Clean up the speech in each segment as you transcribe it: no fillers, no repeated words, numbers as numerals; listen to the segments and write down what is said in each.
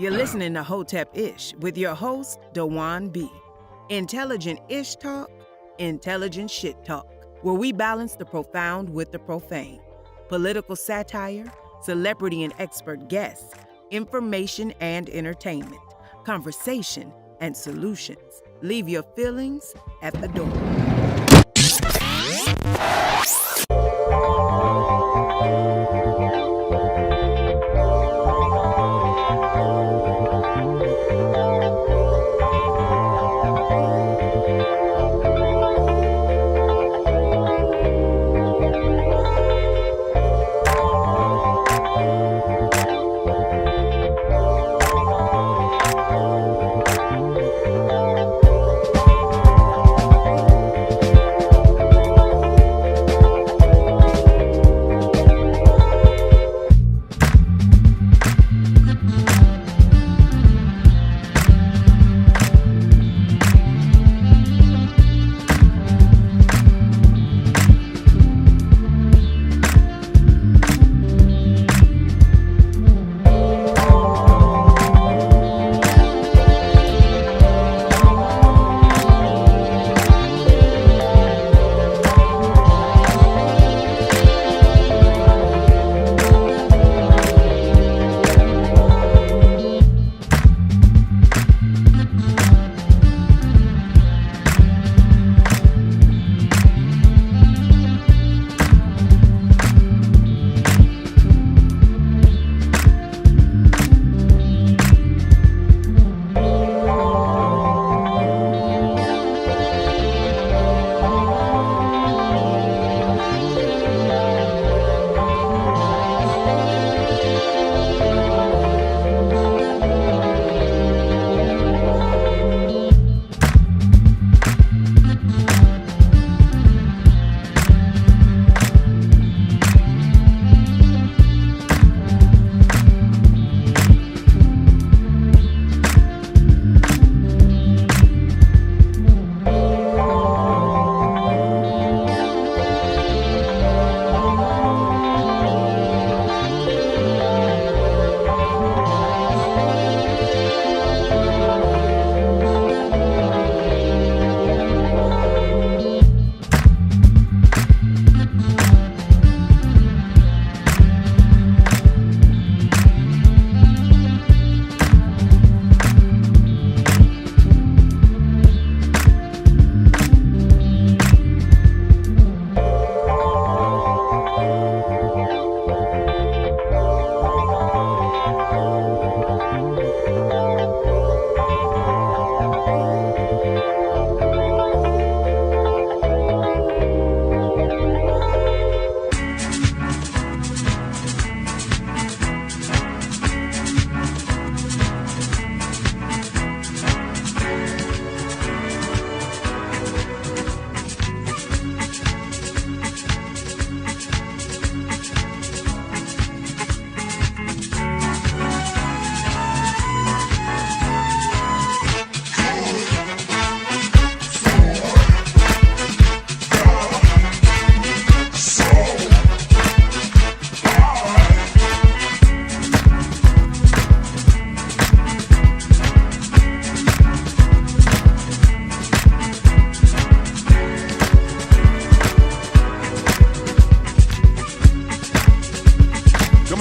You're listening to Hotepish with your host, Dwan B. Intelligent ish talk, intelligent shit talk, where we balance the profound with the profane. Political satire, celebrity and expert guests, information and entertainment, conversation and solutions. Leave your feelings at the door.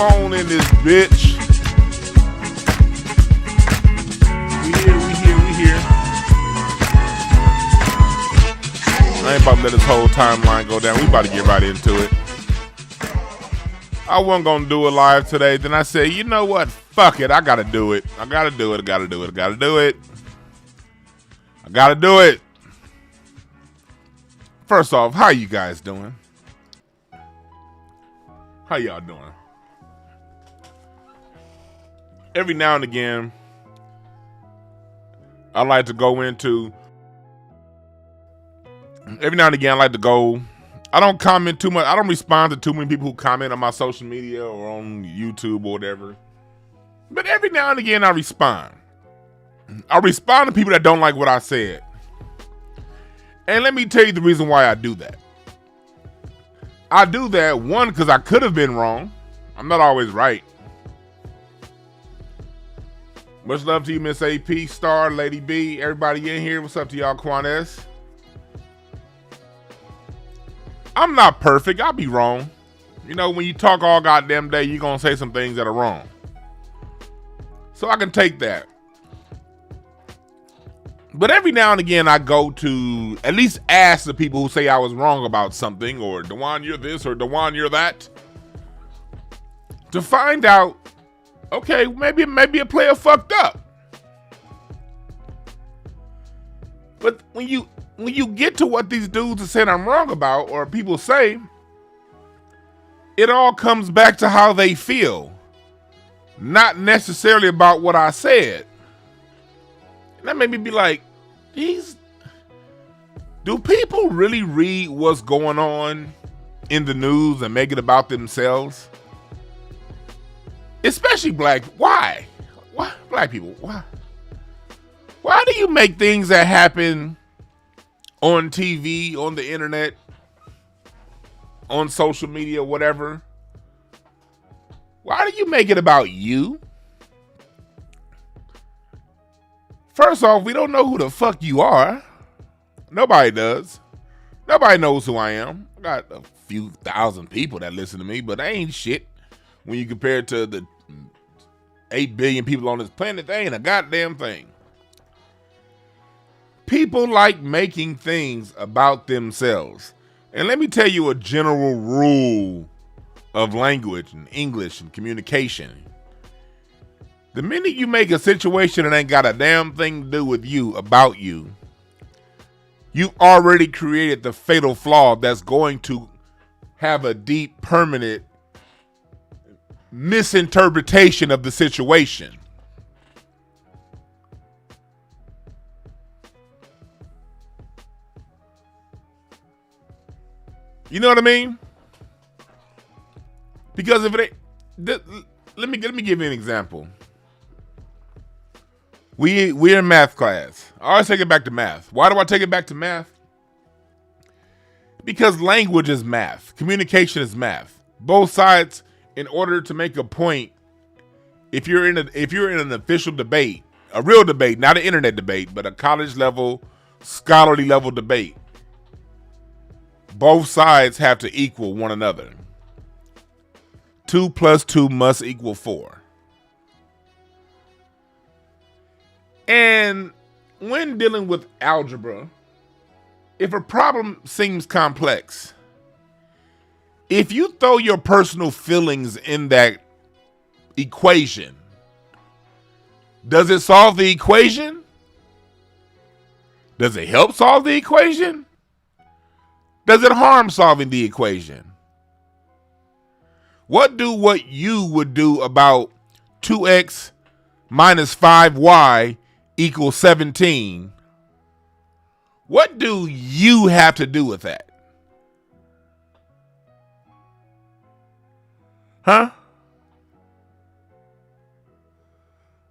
On in this bitch. We here. I ain't about to let this whole timeline go down. We about to get right into it. I wasn't gonna do it live today. Then I said, you know what? Fuck it. I gotta do it. I gotta do it. First off, how you guys doing? How y'all doing? Every now and again, I like to go. I don't comment too much. I don't respond to too many people who comment on my social media or on YouTube or whatever. But every now and again, I respond. I respond to people that don't like what I said. And let me tell you the reason why I do that. I do that, one, because I could have been wrong. I'm not always right. Much love to you, Miss AP, Star, Lady B, everybody in here. What's up to y'all, Quanez? I'm not perfect. I'll be wrong. You know, when you talk all goddamn day, you're going to say some things that are wrong. So I can take that. But every now and again, I go to at least ask the people who say I was wrong about something, or Dwan, you're this, or Dwan, you're that, to find out, okay, maybe a player fucked up. But when you get to what these dudes are saying I'm wrong about, or people say, it all comes back to how they feel, not necessarily about what I said. And that made me be like, do people really read what's going on in the news and make it about themselves? Especially black. Why? Black people, why? Why do you make things that happen on TV, on the internet, on social media, whatever? Why do you make it about you? First off, we don't know who the fuck you are. Nobody does. Nobody knows who I am. I got a few thousand people that listen to me, but I ain't shit. When you compare it to the 8 billion people on this planet, they ain't a goddamn thing. People like making things about themselves. And let me tell you a general rule of language and English and communication. The minute you make a situation that ain't got a damn thing to do with you, about you, you've already created the fatal flaw that's going to have a deep, permanent misinterpretation of the situation. You know what I mean? Because if it ain't, let me give you an example. We're in math class. I always take it back to math. Why do I take it back to math? Because language is math. Communication is math. Both sides, in order to make a point, if you're in an official debate, a real debate, not an internet debate, but a college level, scholarly level debate, both sides have to equal one another. 2 + 2 must equal 4. And when dealing with algebra, if a problem seems complex, if you throw your personal feelings in that equation, does it solve the equation? Does it help solve the equation? Does it harm solving the equation? What you would do about 2x minus 5y equals 17? What do you have to do with that? Huh?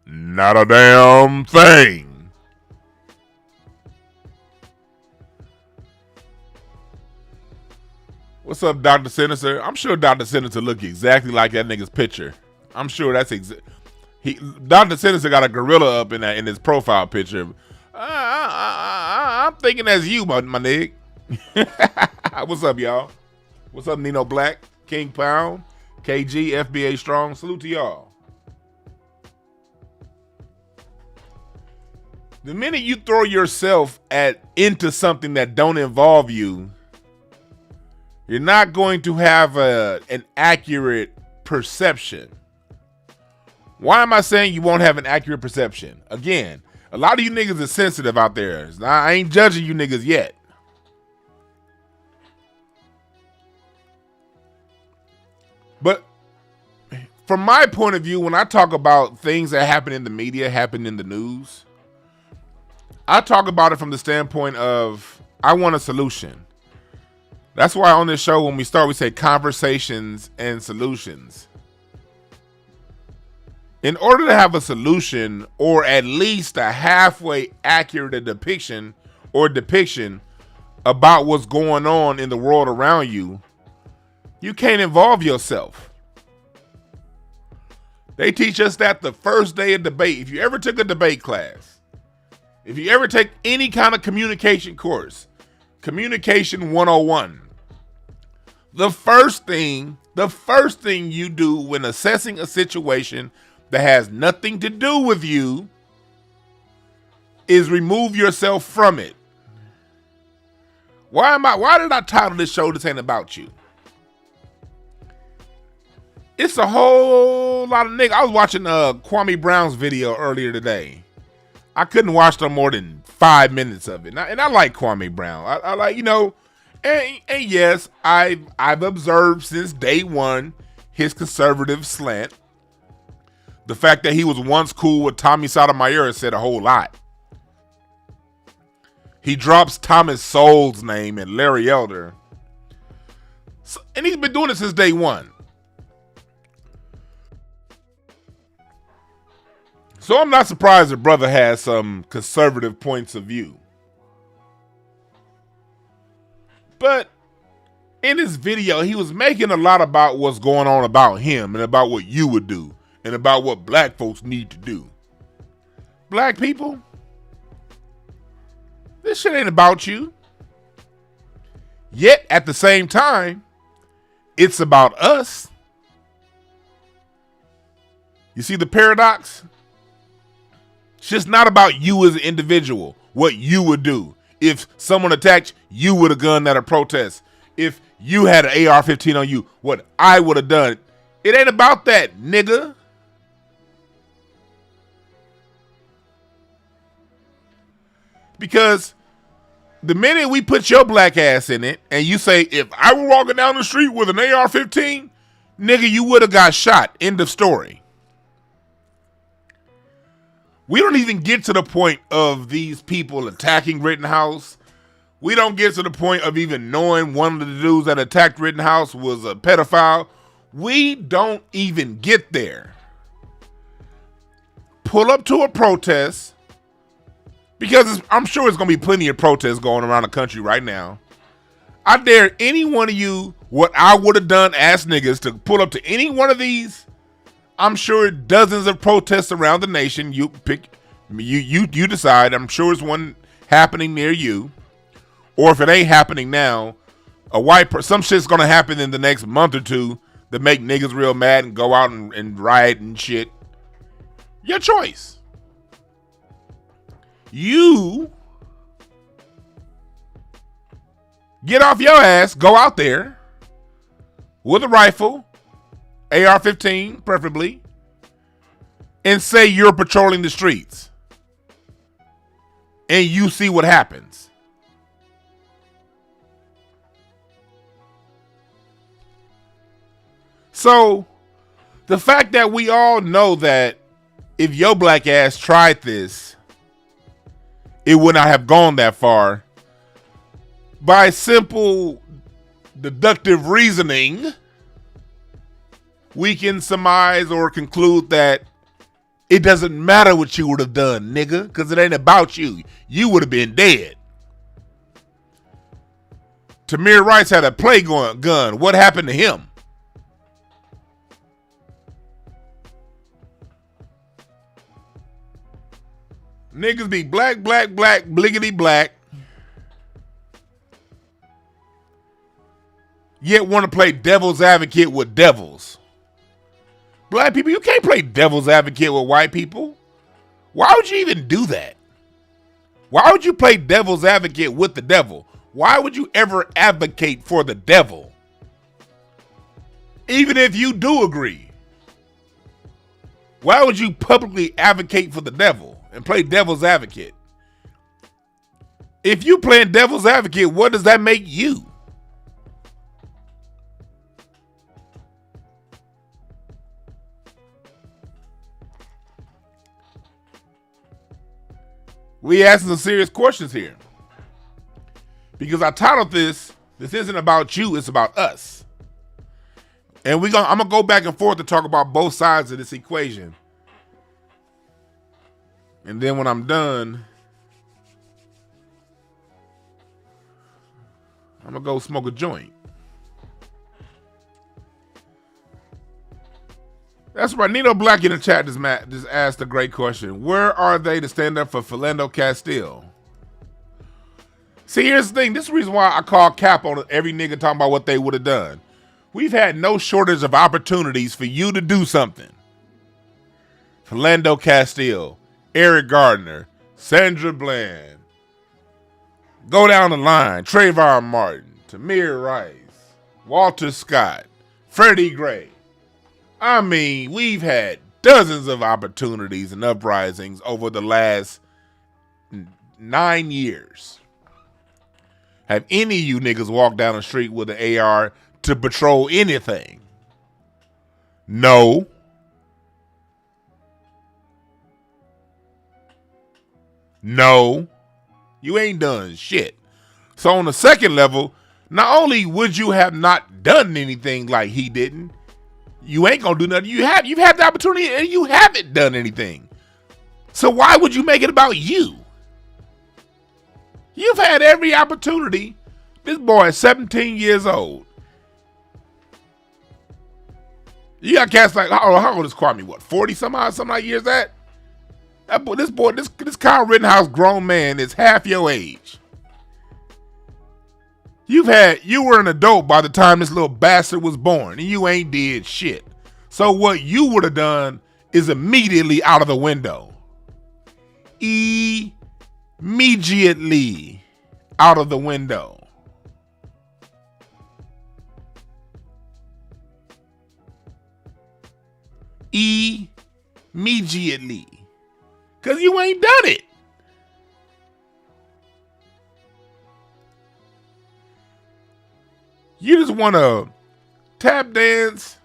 Not a damn thing. What's up, Dr. Senator? I'm sure Dr. Senator look exactly like that nigga's picture. I'm sure that's Dr. Senator got a gorilla up in his profile picture. I'm thinking that's you, my nigga. What's up, y'all? What's up, Nino Black, King Pound, KG, FBA Strong? Salute to y'all. The minute you throw yourself into something that don't involve you, you're not going to have an accurate perception. Why am I saying you won't have an accurate perception? Again, a lot of you niggas are sensitive out there. I ain't judging you niggas yet. But from my point of view, when I talk about things that happen in the media, happen in the news, I talk about it from the standpoint of I want a solution. That's why on this show, when we start, we say conversations and solutions. In order to have a solution, or at least a halfway accurate depiction about what's going on in the world around you, you can't involve yourself. They teach us that the first day of debate. If you ever took a debate class, if you ever take any kind of communication course, Communication 101, the first thing you do when assessing a situation that has nothing to do with you is remove yourself from it. Why did I title this show This Ain't About You? It's a whole lot of niggas. I was watching Kwame Brown's video earlier today. I couldn't watch no more than 5 minutes of it. And I like Kwame Brown. I like, and yes, I've observed since day one his conservative slant. The fact that he was once cool with Tommy Sotomayor said a whole lot. He drops Thomas Sowell's name and Larry Elder. And he's been doing it since day one. So I'm not surprised the brother has some conservative points of view. But in his video, he was making a lot about what's going on about him and about what you would do and about what black folks need to do. Black people, this shit ain't about you. Yet at the same time, it's about us. You see the paradox? It's just not about you as an individual, what you would do. If someone attacked you with a gun at a protest, if you had an AR-15 on you, what I would have done. It ain't about that, nigga. Because the minute we put your black ass in it and you say, if I were walking down the street with an AR-15, nigga, you would have got shot. End of story. We don't even get to the point of these people attacking Rittenhouse. We don't get to the point of even knowing one of the dudes that attacked Rittenhouse was a pedophile. We don't even get there. Pull up to a protest, because I'm sure there's going to be plenty of protests going around the country right now. I dare any one of you, what I would have done ass niggas, to pull up to any one of these. I'm sure dozens of protests around the nation. You pick, you decide. I'm sure there's one happening near you, or if it ain't happening now, some shit's gonna happen in the next month or two that make niggas real mad and go out and riot and shit. Your choice. You get off your ass, go out there with a rifle, AR-15 preferably, and say you're patrolling the streets. And you see what happens. So, the fact that we all know that if your black ass tried this, it would not have gone that far. By simple deductive reasoning, we can surmise or conclude that it doesn't matter what you would have done, nigga, because it ain't about you. You would have been dead. Tamir Rice had a play gun. What happened to him? Niggas be black, bliggity black. Yet want to play devil's advocate with devils. Black people, you can't play devil's advocate with white people. Why would you even do that? Why would you play devil's advocate with the devil? Why would you ever advocate for the devil? Even if you do agree. Why would you publicly advocate for the devil and play devil's advocate? If you playing devil's advocate, what does that make you? We asking some serious questions here. Because I titled this isn't about you, it's about us. And I'm gonna go back and forth to talk about both sides of this equation. And then when I'm done, I'm gonna go smoke a joint. That's right. Nino Black in the chat just asked a great question. Where are they to stand up for Philando Castile? See, here's the thing. This is the reason why I call cap on every nigga talking about what they would have done. We've had no shortage of opportunities for you to do something. Philando Castile, Eric Gardner, Sandra Bland. Go down the line. Trayvon Martin, Tamir Rice, Walter Scott, Freddie Gray. I mean, we've had dozens of opportunities and uprisings over the last 9 years. Have any of you niggas walked down the street with an AR to patrol anything? No. No. You ain't done shit. So on the second level, not only would you have not done anything like he didn't, you ain't gonna do nothing. You've had the opportunity and you haven't done anything. So why would you make it about you? You've had every opportunity. This boy is 17 years old. You got cats like, how old is Kwame? What, 40 some odd years that? This Kyle Rittenhouse grown man is half your age. You were an adult by the time this little bastard was born, and you ain't did shit. So what you would have done is immediately out of the window. Immediately out of the window. Immediately. Because you ain't done it. You just want to tap dance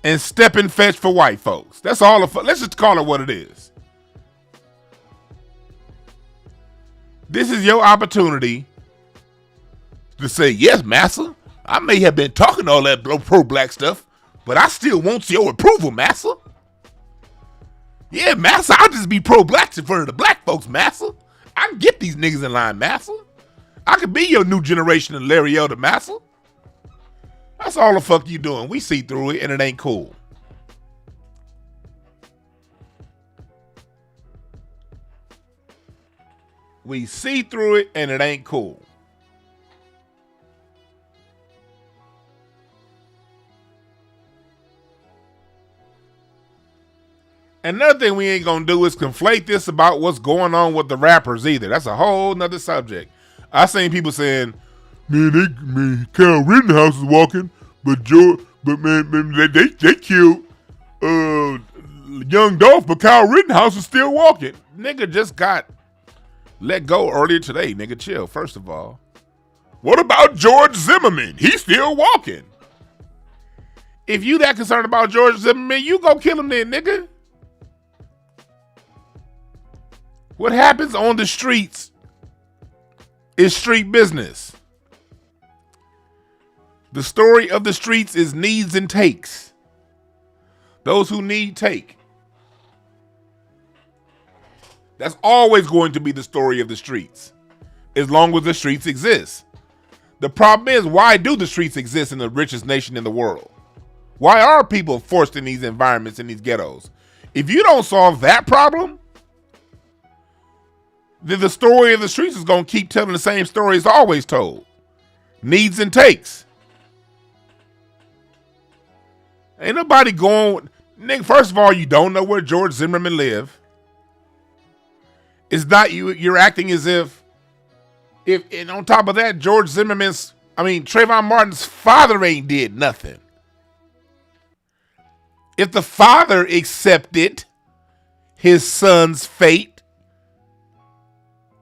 and step and fetch for white folks. That's all. Let's just call it what it is. This is your opportunity to say, yes, massa, I may have been talking all that pro-black stuff, but I still want your approval, massa. Yeah, massa, I'll just be pro-black in front of the black folks, massa. I can get these niggas in line, massa. I could be your new generation of Larry Elder, massa. That's all the fuck you doing. We see through it and it ain't cool. We see through it and it ain't cool. Another thing we ain't gonna do is conflate this about what's going on with the rappers either. That's a whole nother subject. I seen people saying, man, Kyle Rittenhouse is walking, but they killed Young Dolph, but Kyle Rittenhouse is still walking. Nigga just got let go earlier today. Nigga, chill. First of all, what about George Zimmerman? He's still walking. If you that concerned about George Zimmerman, you go kill him then, nigga. What happens on the streets is street business. The story of the streets is needs and takes. Those who need take. That's always going to be the story of the streets, as long as the streets exist. The problem is, why do the streets exist in the richest nation in the world? Why are people forced in these environments, in these ghettos? If you don't solve that problem, then the story of the streets is going to keep telling the same story it's always told. Needs and takes. Ain't nobody going... Nigga, first of all, you don't know where George Zimmerman live. It's not you. You're acting as if... And on top of that, Trayvon Martin's father ain't did nothing. If the father accepted his son's fate,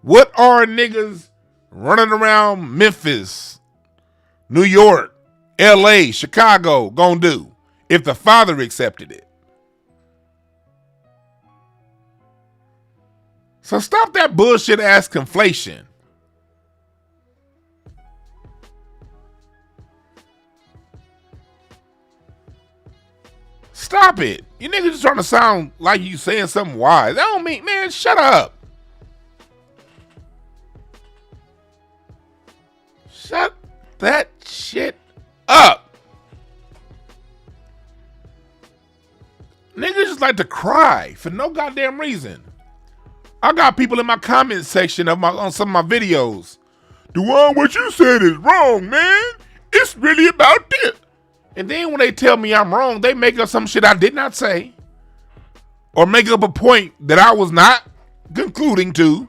what are niggas running around Memphis, New York, LA, Chicago gonna do if the father accepted it? So stop that bullshit ass conflation. Stop it. You niggas just trying to sound like you saying something wise. That don't mean, man, shut up. Shut that shit up. like to cry for no goddamn reason. I got people in my comment section on some of my videos. Dwan, what you said is wrong, man. It's really about this. And then when they tell me I'm wrong, they make up some shit I did not say. Or make up a point that I was not concluding to.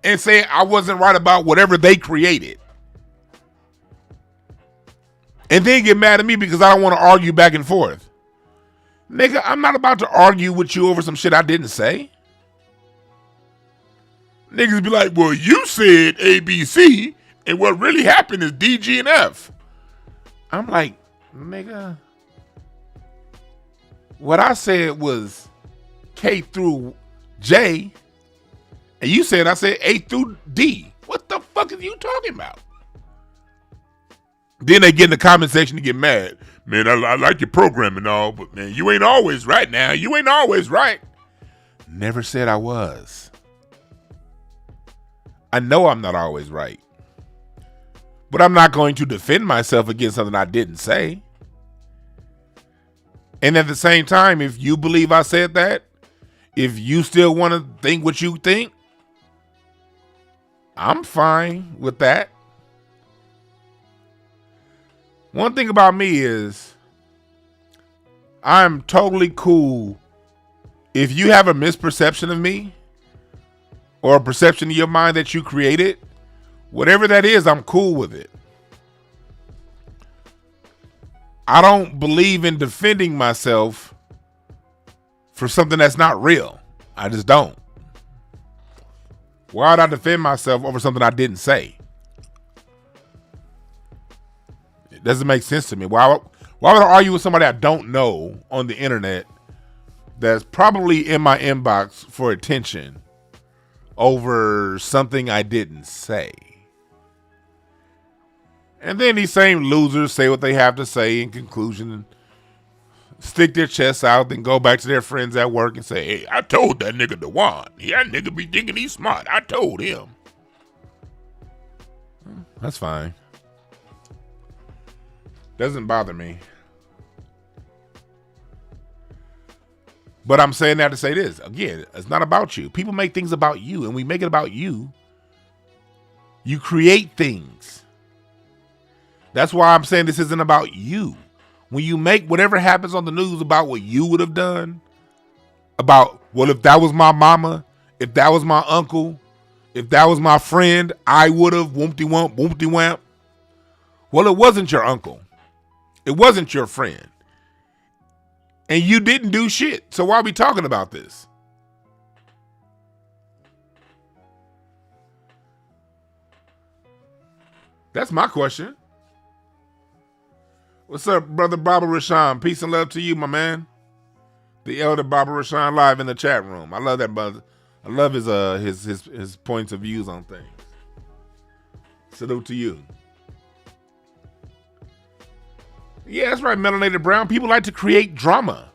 And say I wasn't right about whatever they created. And then get mad at me because I don't want to argue back and forth. Nigga, I'm not about to argue with you over some shit I didn't say. Niggas be like, well, you said ABC, and what really happened is D, G, and F. I'm like, nigga, what I said was K through J, and you said I said A through D. What the fuck are you talking about? Then they get in the comment section to get mad. Man, I like your program and all, but man, you ain't always right now. You ain't always right. Never said I was. I know I'm not always right. But I'm not going to defend myself against something I didn't say. And at the same time, if you believe I said that, if you still want to think what you think, I'm fine with that. One thing about me is I'm totally cool if you have a misperception of me or a perception in your mind that you created. Whatever that is, I'm cool with it. I don't believe in defending myself for something that's not real. I just don't. Why would I defend myself over something I didn't say? It doesn't make sense to me. Why would I argue with somebody I don't know on the internet that's probably in my inbox for attention over something I didn't say? And then these same losers say what they have to say in conclusion and stick their chests out, then go back to their friends at work and say, hey, I told that nigga Dwan. Yeah, that nigga be thinking he's smart. I told him. That's fine. Doesn't bother me. But I'm saying that to say this. Again, it's not about you. People make things about you, and we make it about you. You create things. That's why I'm saying this isn't about you. When you make whatever happens on the news about what you would have done, about, well, if that was my mama, if that was my uncle, if that was my friend, I would have whoopty-wump, whoopty-wamp. Well, it wasn't your uncle. It wasn't your friend. And you didn't do shit. So why are we talking about this? That's my question. What's up, brother Baba Rashawn? Peace and love to you, my man. The elder Baba Rashawn live in the chat room. I love that brother. I love his points of views on things. Salute to you. Yeah, that's right, Melanated Brown. People like to create drama.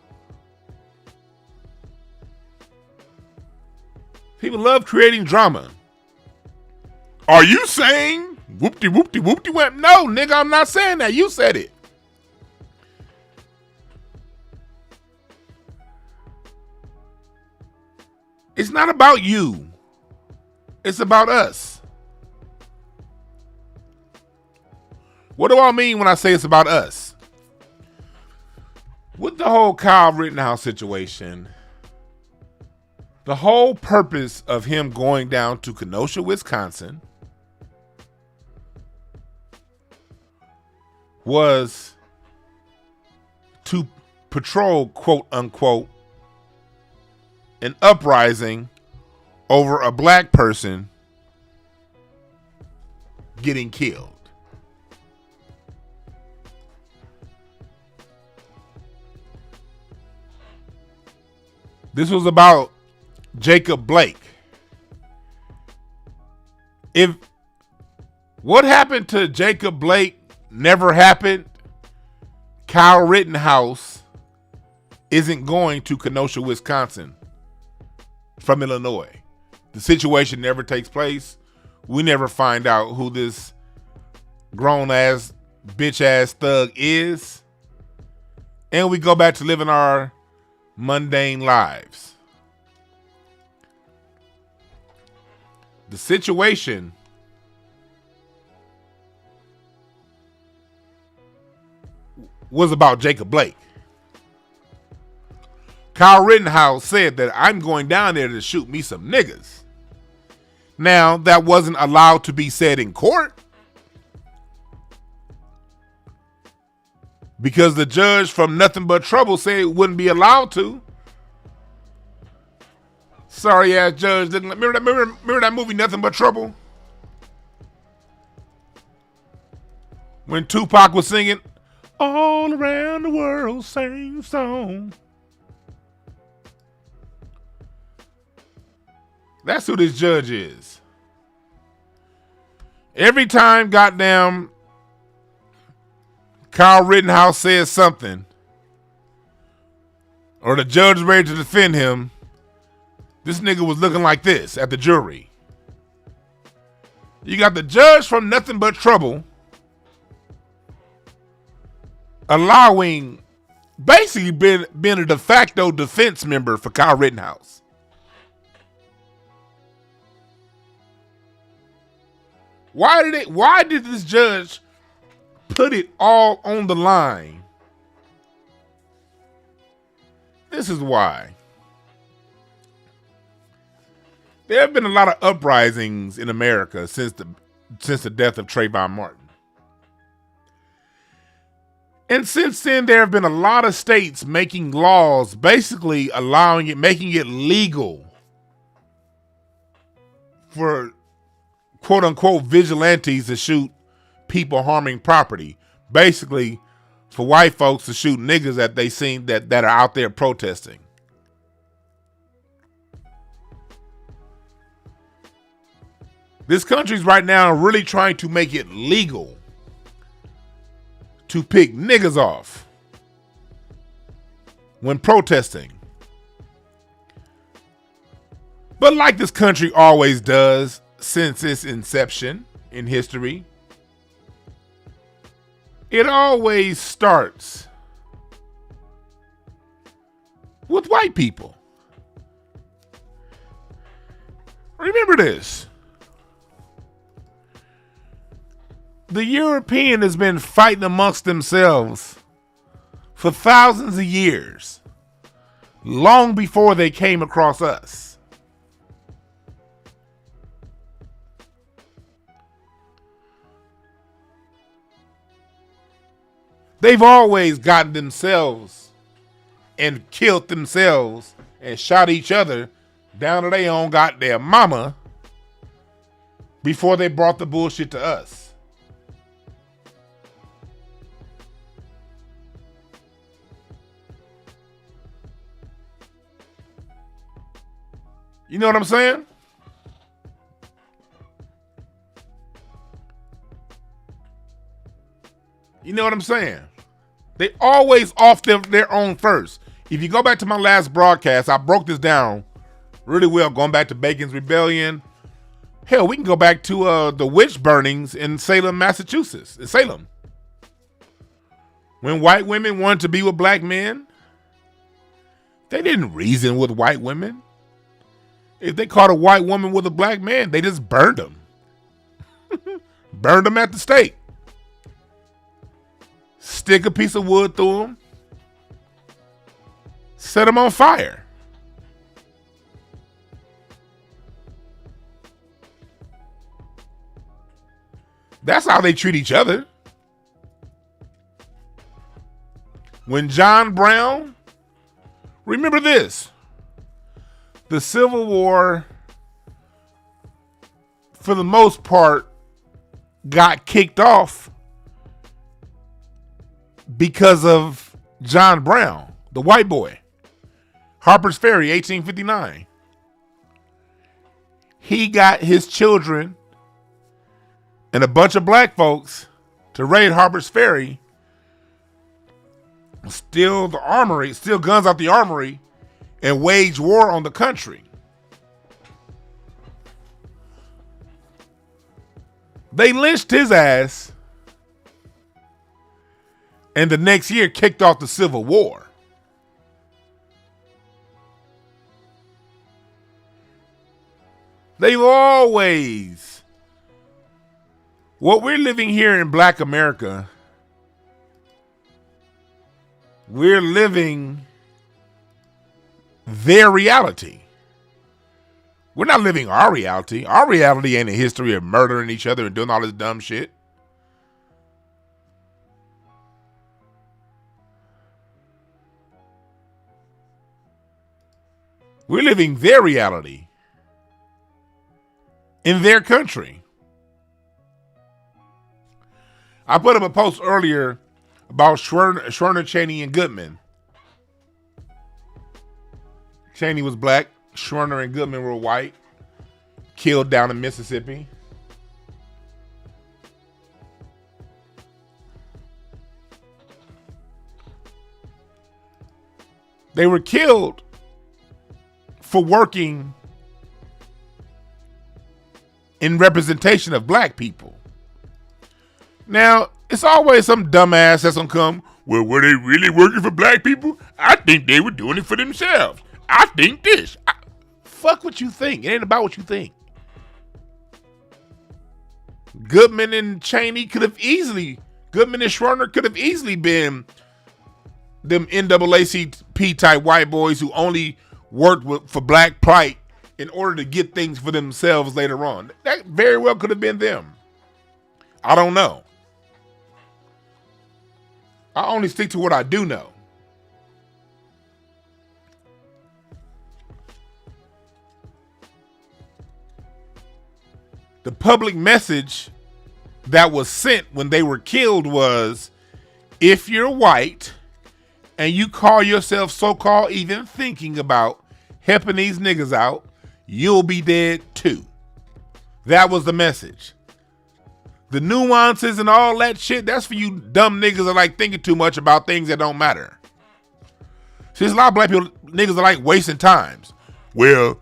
People love creating drama. Are you saying whoopty-whoopty-whoopty-wham? No, nigga, I'm not saying that. You said it. It's not about you. It's about us. What do I mean when I say it's about us? With the whole Kyle Rittenhouse situation, the whole purpose of him going down to Kenosha, Wisconsin, was to patrol, quote unquote, an uprising over a black person getting killed. This was about Jacob Blake. If what happened to Jacob Blake never happened, Kyle Rittenhouse isn't going to Kenosha, Wisconsin from Illinois. The situation never takes place. We never find out who this grown-ass, bitch-ass thug is. And we go back to living our mundane lives. The situation was about Jacob Blake. Kyle Rittenhouse said that I'm going down there to shoot me some niggas. Now, that wasn't allowed to be said in court because the judge from Nothing But Trouble said it wouldn't be allowed to. Sorry ass judge didn't remember that movie Nothing But Trouble? When Tupac was singing all around the world same song. That's who this judge is. Every time goddamn Kyle Rittenhouse says something or the judge is ready to defend him, this nigga was looking like this at the jury. You got the judge from Nothing But Trouble allowing, basically being a de facto defense member for Kyle Rittenhouse. Why did this judge put it all on the line? This is why. There have been a lot of uprisings in America since the death of Trayvon Martin. And since then, there have been a lot of states making laws basically making it legal for quote unquote vigilantes to shoot people harming property. Basically, for white folks to shoot niggas that they seen that are out there protesting. This country's right now really trying to make it legal to pick niggas off when protesting. But like this country always does since its inception in history, it always starts with white people. Remember this. The European has been fighting amongst themselves for thousands of years, long before they came across us. They've always gotten themselves and killed themselves and shot each other down to their own goddamn mama before they brought the bullshit to us. You know what I'm saying? You know what I'm saying? They always off their own first. If you go back to my last broadcast, I broke this down really well, going back to Bacon's Rebellion. Hell, we can go back to the witch burnings in Salem, Massachusetts. In Salem. When white women wanted to be with black men, they didn't reason with white women. If they caught a white woman with a black man, they just burned them. Burned them at the stake. Stick a piece of wood through them. Set them on fire. That's how they treat each other. When John Brown, remember this. The Civil War, for the most part, got kicked off because of John Brown, the white boy. Harper's Ferry, 1859. He got his children and a bunch of black folks to raid Harper's Ferry, steal the armory, steal guns out the armory, and wage war on the country. They lynched his ass, and the next year kicked off the Civil War. They've always. What we're living here in Black America, we're living their reality. We're not living our reality. Our reality ain't a history of murdering each other and doing all this dumb shit. We're living their reality in their country. I put up a post earlier about Schwerner, Cheney, and Goodman. Cheney was black. Schwerner and Goodman were white. Killed down in Mississippi. They were killed for working in representation of black people. Now, it's always some dumbass that's gonna come, well, were they really working for black people? I think they were doing it for themselves. I think this. Fuck what you think. It ain't about what you think. Goodman and Cheney Goodman and Schwerner could have easily been them NAACP type white boys who only worked for black plight in order to get things for themselves later on. That very well could have been them. I don't know. I only stick to what I do know. The public message that was sent when they were killed was, if you're white and you call yourself so-called even thinking about helping these niggas out, you'll be dead too. That was the message. The nuances and all that shit, that's for you dumb niggas that like thinking too much about things that don't matter. See, there's a lot of black people, niggas that like wasting times. Well,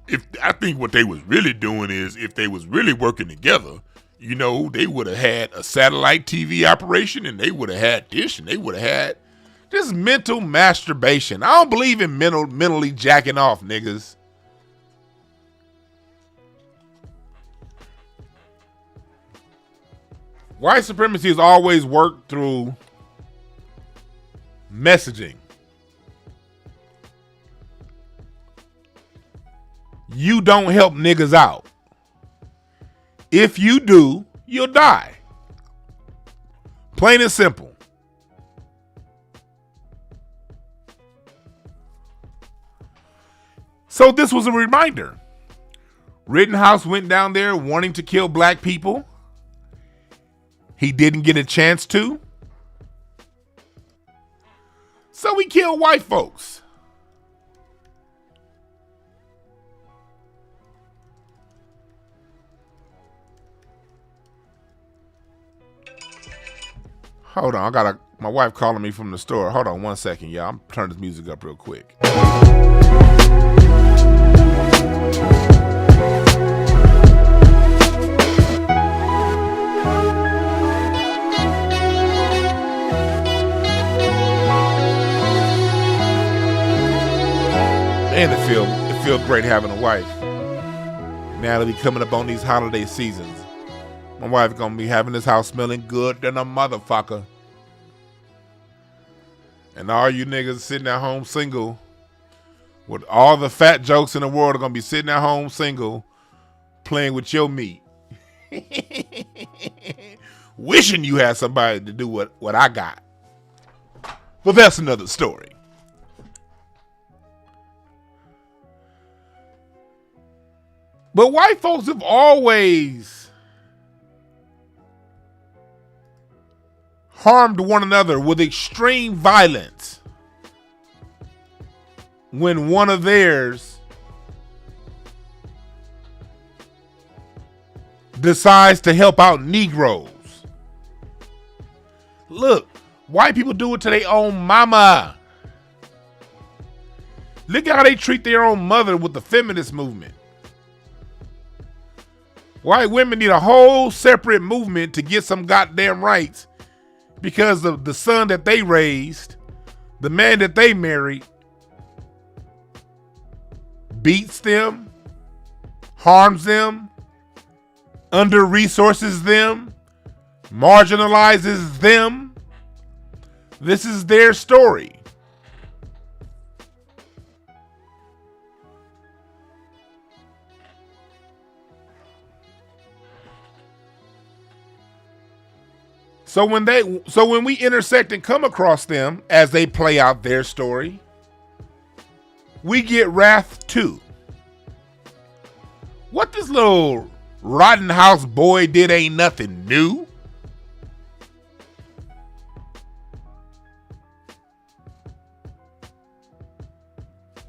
if I think what they was really doing is, if they was really working together, you know, they would have had a satellite TV operation, and they would have had this, and they would have had this mental masturbation. I don't believe in mentally jacking off, niggas. White supremacy has always worked through messaging. You don't help niggas out. If you do, you'll die. Plain and simple. So this was a reminder. Rittenhouse went down there wanting to kill black people. He didn't get a chance to. So he killed white folks. Hold on, my wife calling me from the store. Hold on 1 second, y'all. I'm turning this music up real quick. And it feel great having a wife. Now that we coming up on these holiday seasons. My wife gonna be having this house smelling good than a motherfucker. And all you niggas sitting at home single, with all the fat jokes in the world, are gonna be sitting at home single, playing with your meat. Wishing you had somebody to do what I got. But that's another story. But white folks have always harmed one another with extreme violence when one of theirs decides to help out Negroes. Look, white people do it to their own mama. Look at how they treat their own mother with the feminist movement. White women need a whole separate movement to get some goddamn rights because of the son that they raised, the man that they married, beats them, harms them, under-resources them, marginalizes them. This is their story. So when we intersect and come across them as they play out their story, we get wrath too. What this little Rittenhouse boy did ain't nothing new.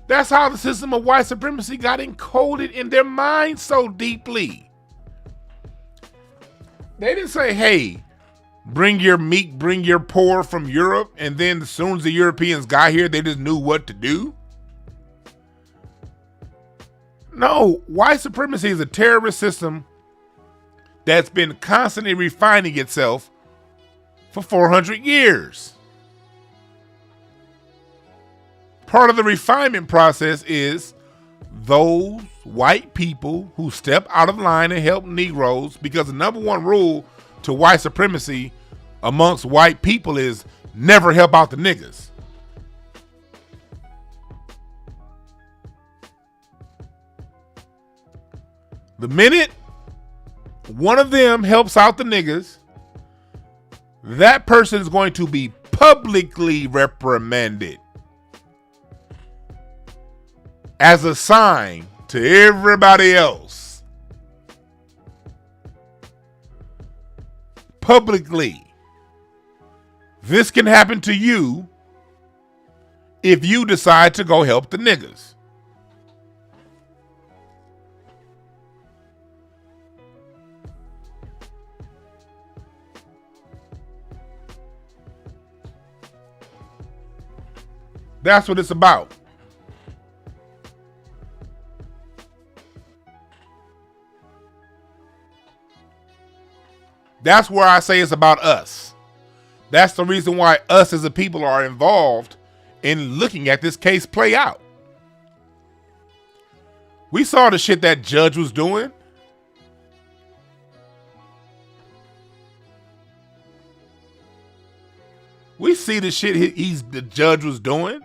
That's how the system of white supremacy got encoded in their minds so deeply. They didn't say, hey, bring your meat, bring your poor from Europe, and then as soon as the Europeans got here, they just knew what to do. No, white supremacy is a terrorist system that's been constantly refining itself for 400 years. Part of the refinement process is those white people who step out of line and help Negroes, because the number one rule to white supremacy amongst white people is never help out the niggas. The minute one of them helps out the niggas, that person is going to be publicly reprimanded as a sign to everybody else. Publicly. This can happen to you if you decide to go help the niggas. That's what it's about. That's where I say it's about us. That's the reason why us as a people are involved in looking at this case play out. We saw the shit that judge was doing. We see the shit the judge was doing.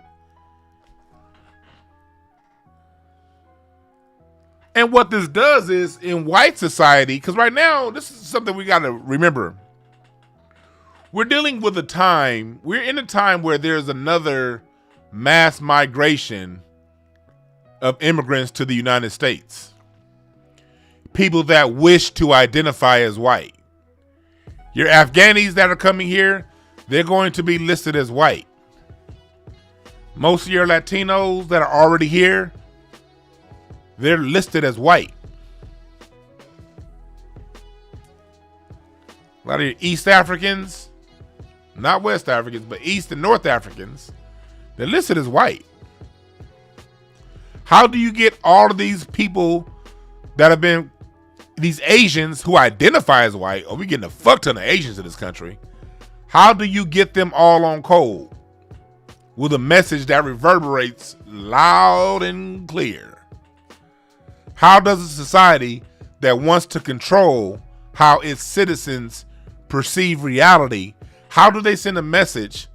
And what this does is, in white society, because right now, this is something we got to remember. We're dealing with we're in a time where there's another mass migration of immigrants to the United States. People that wish to identify as white. Your Afghanis that are coming here, they're going to be listed as white. Most of your Latinos that are already here, they're listed as white. A lot of your East Africans, not West Africans, but East and North Africans, they're listed as white. How do you get all of these people that have been, these Asians who identify as white, we getting a fuck ton of Asians in this country. How do you get them all on code with a message that reverberates loud and clear? How does a society that wants to control how its citizens perceive reality, how do they send a message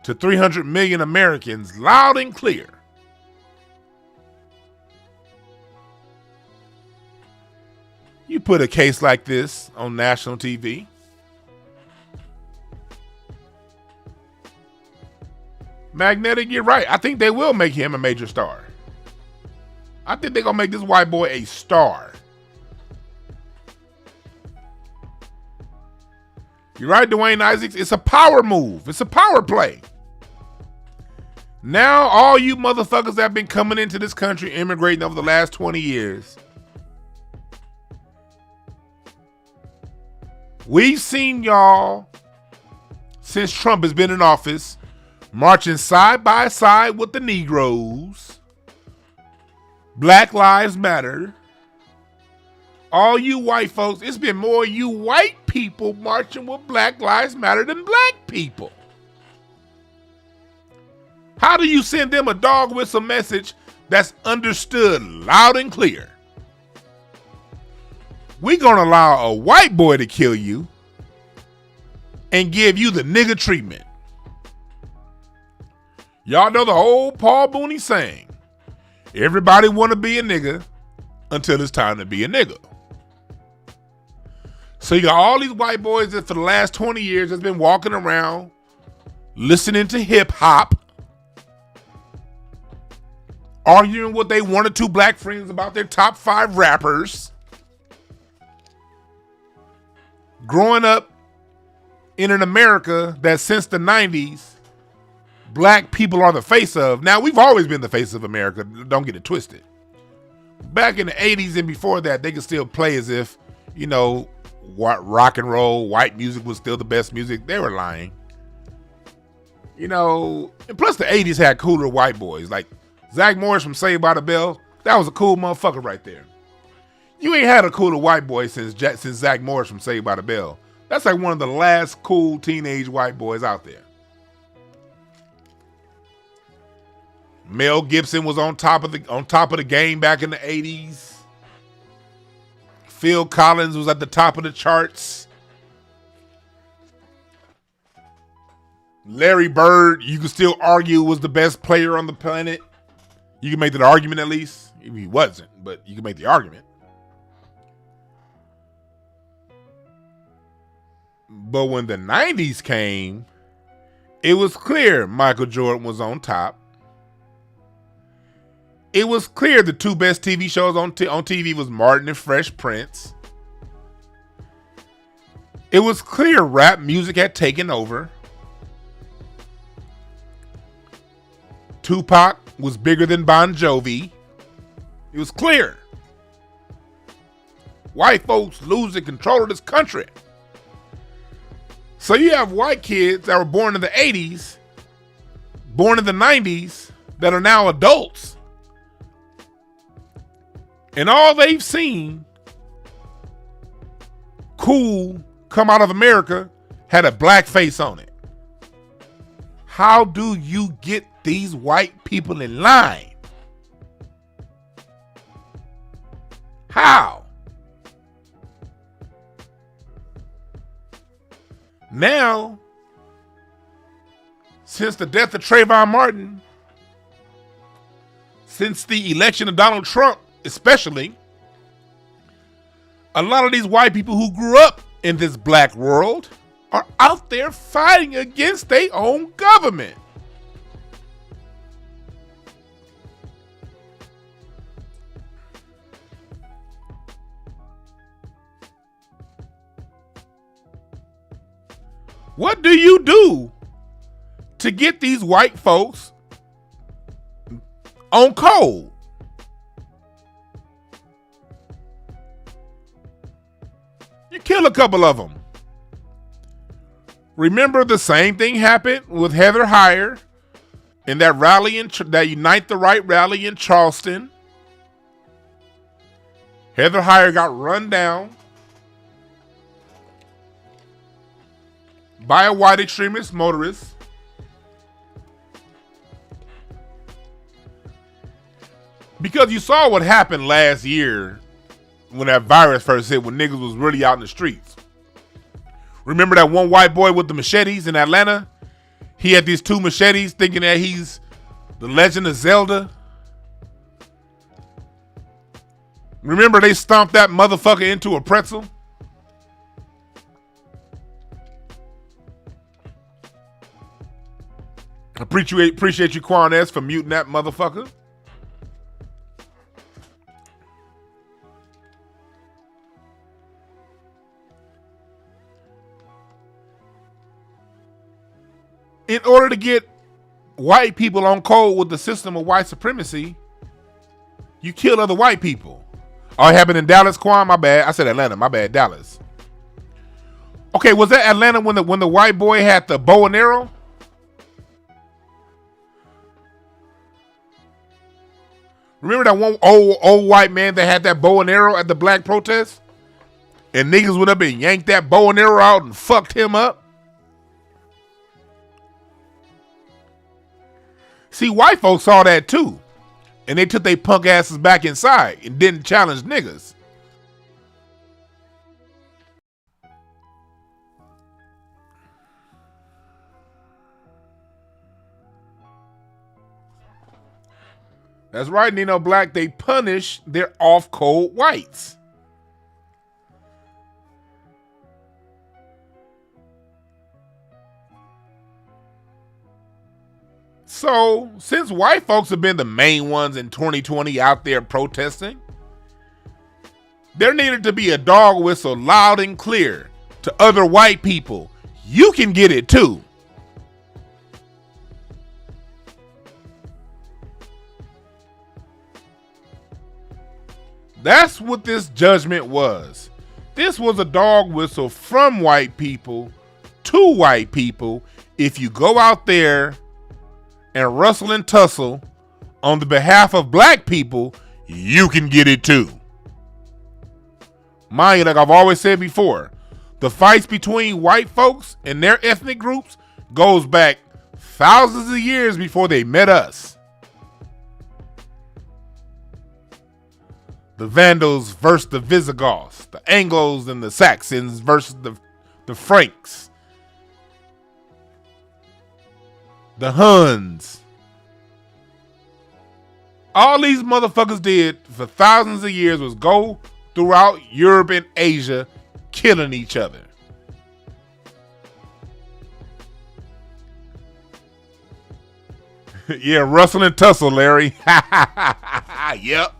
to 300 million Americans loud and clear? You put a case like this on national TV. Magnetic, you're right. I think they will make him a major star. I think they're going to make this white boy a star. You're right, Dwayne Isaacs. It's a power move. It's a power play. Now, all you motherfuckers that have been coming into this country, immigrating over the last 20 years, we've seen y'all, since Trump has been in office, marching side by side with the Negroes. Black Lives Matter. All you white folks, it's been more you white people marching with Black Lives Matter than black people. How do you send them a dog whistle message that's understood loud and clear? We gonna allow a white boy to kill you and give you the nigga treatment. Y'all know the old Paul Mooney saying, everybody want to be a nigga until it's time to be a nigga. So you got all these white boys that for the last 20 years has been walking around listening to hip hop, arguing with their 1 or 2 black friends about their top 5 rappers, growing up in an America that since the 90s, black people are the face of. Now, we've always been the face of America. Don't get it twisted. Back in the 80s and before that, they could still play as if, you know, rock and roll, white music was still the best music. They were lying. You know, and plus the 80s had cooler white boys. Like Zach Morris from Saved by the Bell. That was a cool motherfucker right there. You ain't had a cooler white boy since Zach Morris from Saved by the Bell. That's like one of the last cool teenage white boys out there. Mel Gibson was on top of the game back in the 80s. Phil Collins was at the top of the charts. Larry Bird, you could still argue, was the best player on the planet. You can make that argument at least. He wasn't, but you can make the argument. But when the 90s came, it was clear Michael Jordan was on top. It was clear the 2 best TV shows on TV was Martin and Fresh Prince. It was clear rap music had taken over. Tupac was bigger than Bon Jovi. It was clear. White folks losing control of this country. So you have white kids that were born in the 80s, born in the 90s, that are now adults. And all they've seen cool come out of America had a black face on it. How do you get these white people in line? How? Now, since the death of Trayvon Martin, since the election of Donald Trump, especially, a lot of these white people who grew up in this black world are out there fighting against their own government. What do you do to get these white folks on code? You kill a couple of them. Remember, the same thing happened with Heather Heyer in that rally that Unite the Right rally in Charleston. Heather Heyer got run down by a white extremist motorist. Because you saw what happened last year when that virus first hit, when niggas was really out in the streets. Remember that one white boy with the machetes in Atlanta? He had these 2 machetes thinking that he's the Legend of Zelda. Remember they stomped that motherfucker into a pretzel? Appreciate you, Quan S, for muting that motherfucker. In order to get white people on code with the system of white supremacy, you kill other white people. Oh, it happened in Dallas, Quan? My bad. I said Atlanta. My bad. Dallas. Okay, was that Atlanta when the white boy had the bow and arrow? Remember that one old white man that had that bow and arrow at the black protest? And niggas went up and yanked that bow and arrow out and fucked him up? See, white folks saw that too. And they took their punk asses back inside and didn't challenge niggas. That's right, Nino Black. They punish their off-code whites. So, since white folks have been the main ones in 2020 out there protesting, there needed to be a dog whistle loud and clear to other white people. You can get it too. That's what this judgment was. This was a dog whistle from white people to white people. If you go out there and rustle and tussle on the behalf of black people, you can get it too. Mind you, like I've always said before, the fights between white folks and their ethnic groups goes back thousands of years before they met us. The Vandals versus the Visigoths, the Anglos and the Saxons versus the Franks, the Huns. All these motherfuckers did for thousands of years was go throughout Europe and Asia killing each other. Yeah, rustle and tussle, Larry. Yep.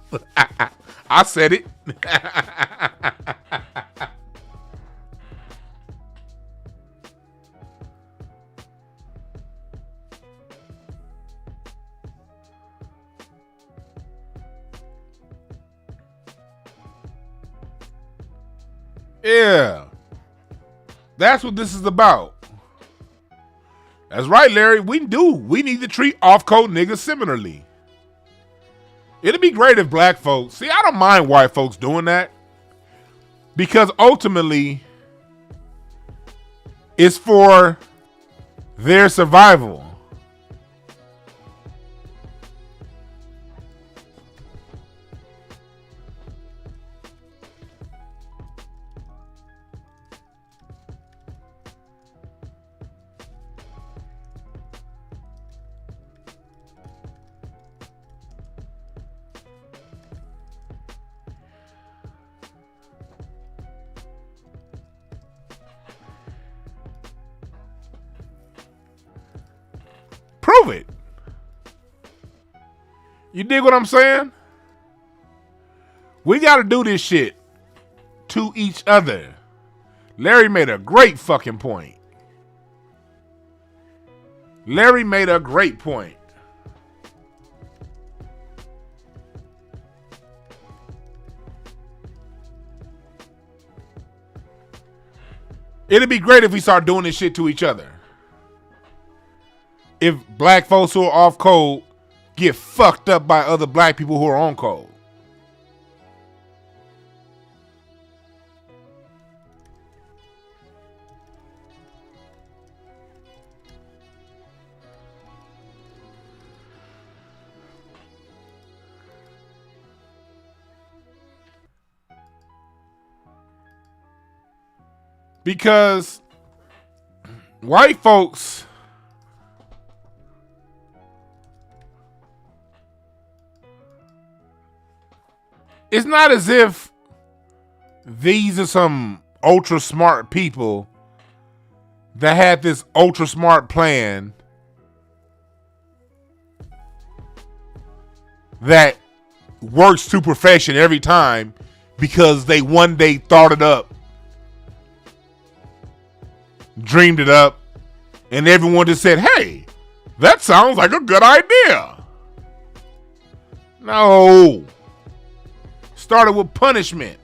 I said it. Yeah. That's what this is about. That's right, Larry. We need to treat off-code niggas similarly. It'd be great if black folks, see, I don't mind white folks doing that, because ultimately it's for their survival. Prove it. You dig what I'm saying? We got to do this shit to each other. Larry made a great fucking point. Larry made a great point. It'd be great if we start doing this shit to each other. If black folks who are off code get fucked up by other black people who are on code. Because white folks it's not as if these are some ultra smart people that had this ultra smart plan that works to perfection every time because they one day thought it up, dreamed it up, and everyone just said, hey, that sounds like a good idea. No. Started with punishment.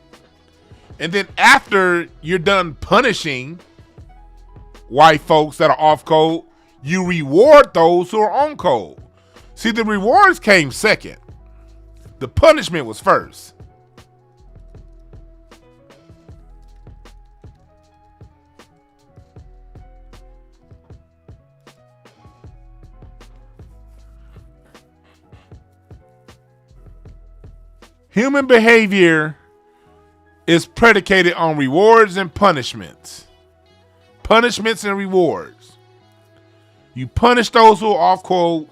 And then after you're done punishing white folks that are off code, you reward those who are on code. See, the rewards came second. The punishment was first. Human behavior is predicated on rewards and punishments. Punishments and rewards. You punish those who are off code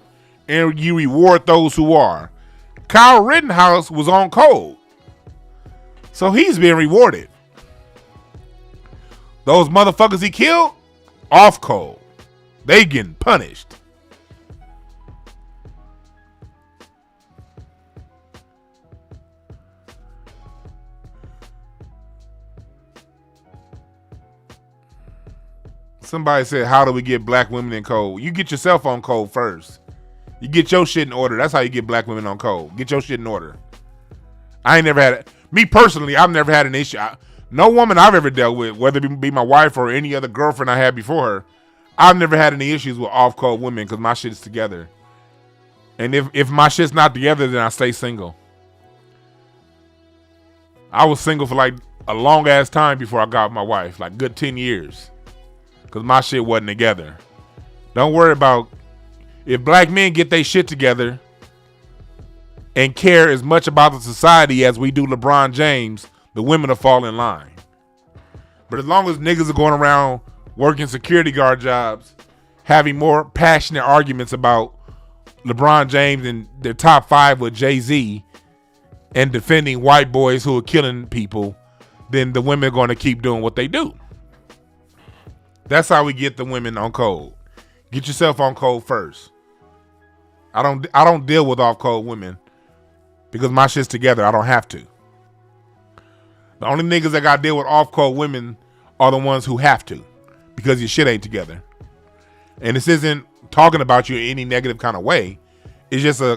and you reward those who are. Kyle Rittenhouse was on code. So he's being rewarded. Those motherfuckers he killed, off code. They getting punished. Somebody said, how do we get black women in code? You get yourself on code first. You get your shit in order. That's how you get black women on code. Get your shit in order. I ain't never had it. Me personally, I've never had an issue. No woman I've ever dealt with, whether it be my wife or any other girlfriend I had before her, I've never had any issues with off-code women because my shit's together. And if my shit's not together, then I stay single. I was single for like a long-ass time before I got my wife, like good 10 years. Because my shit wasn't together. Don't worry about if black men get their shit together and care as much about the society as we do LeBron James, the women will fall in line. But as long as niggas are going around working security guard jobs, having more passionate arguments about LeBron James and their top 5 with Jay-Z and defending white boys who are killing people, then the women are going to keep doing what they do. That's how we get the women on code. Get yourself on code first. I don't deal with off code women because my shit's together. I don't have to. The only niggas that got to deal with off code women are the ones who have to because your shit ain't together. And this isn't talking about you in any negative kind of way. It's just a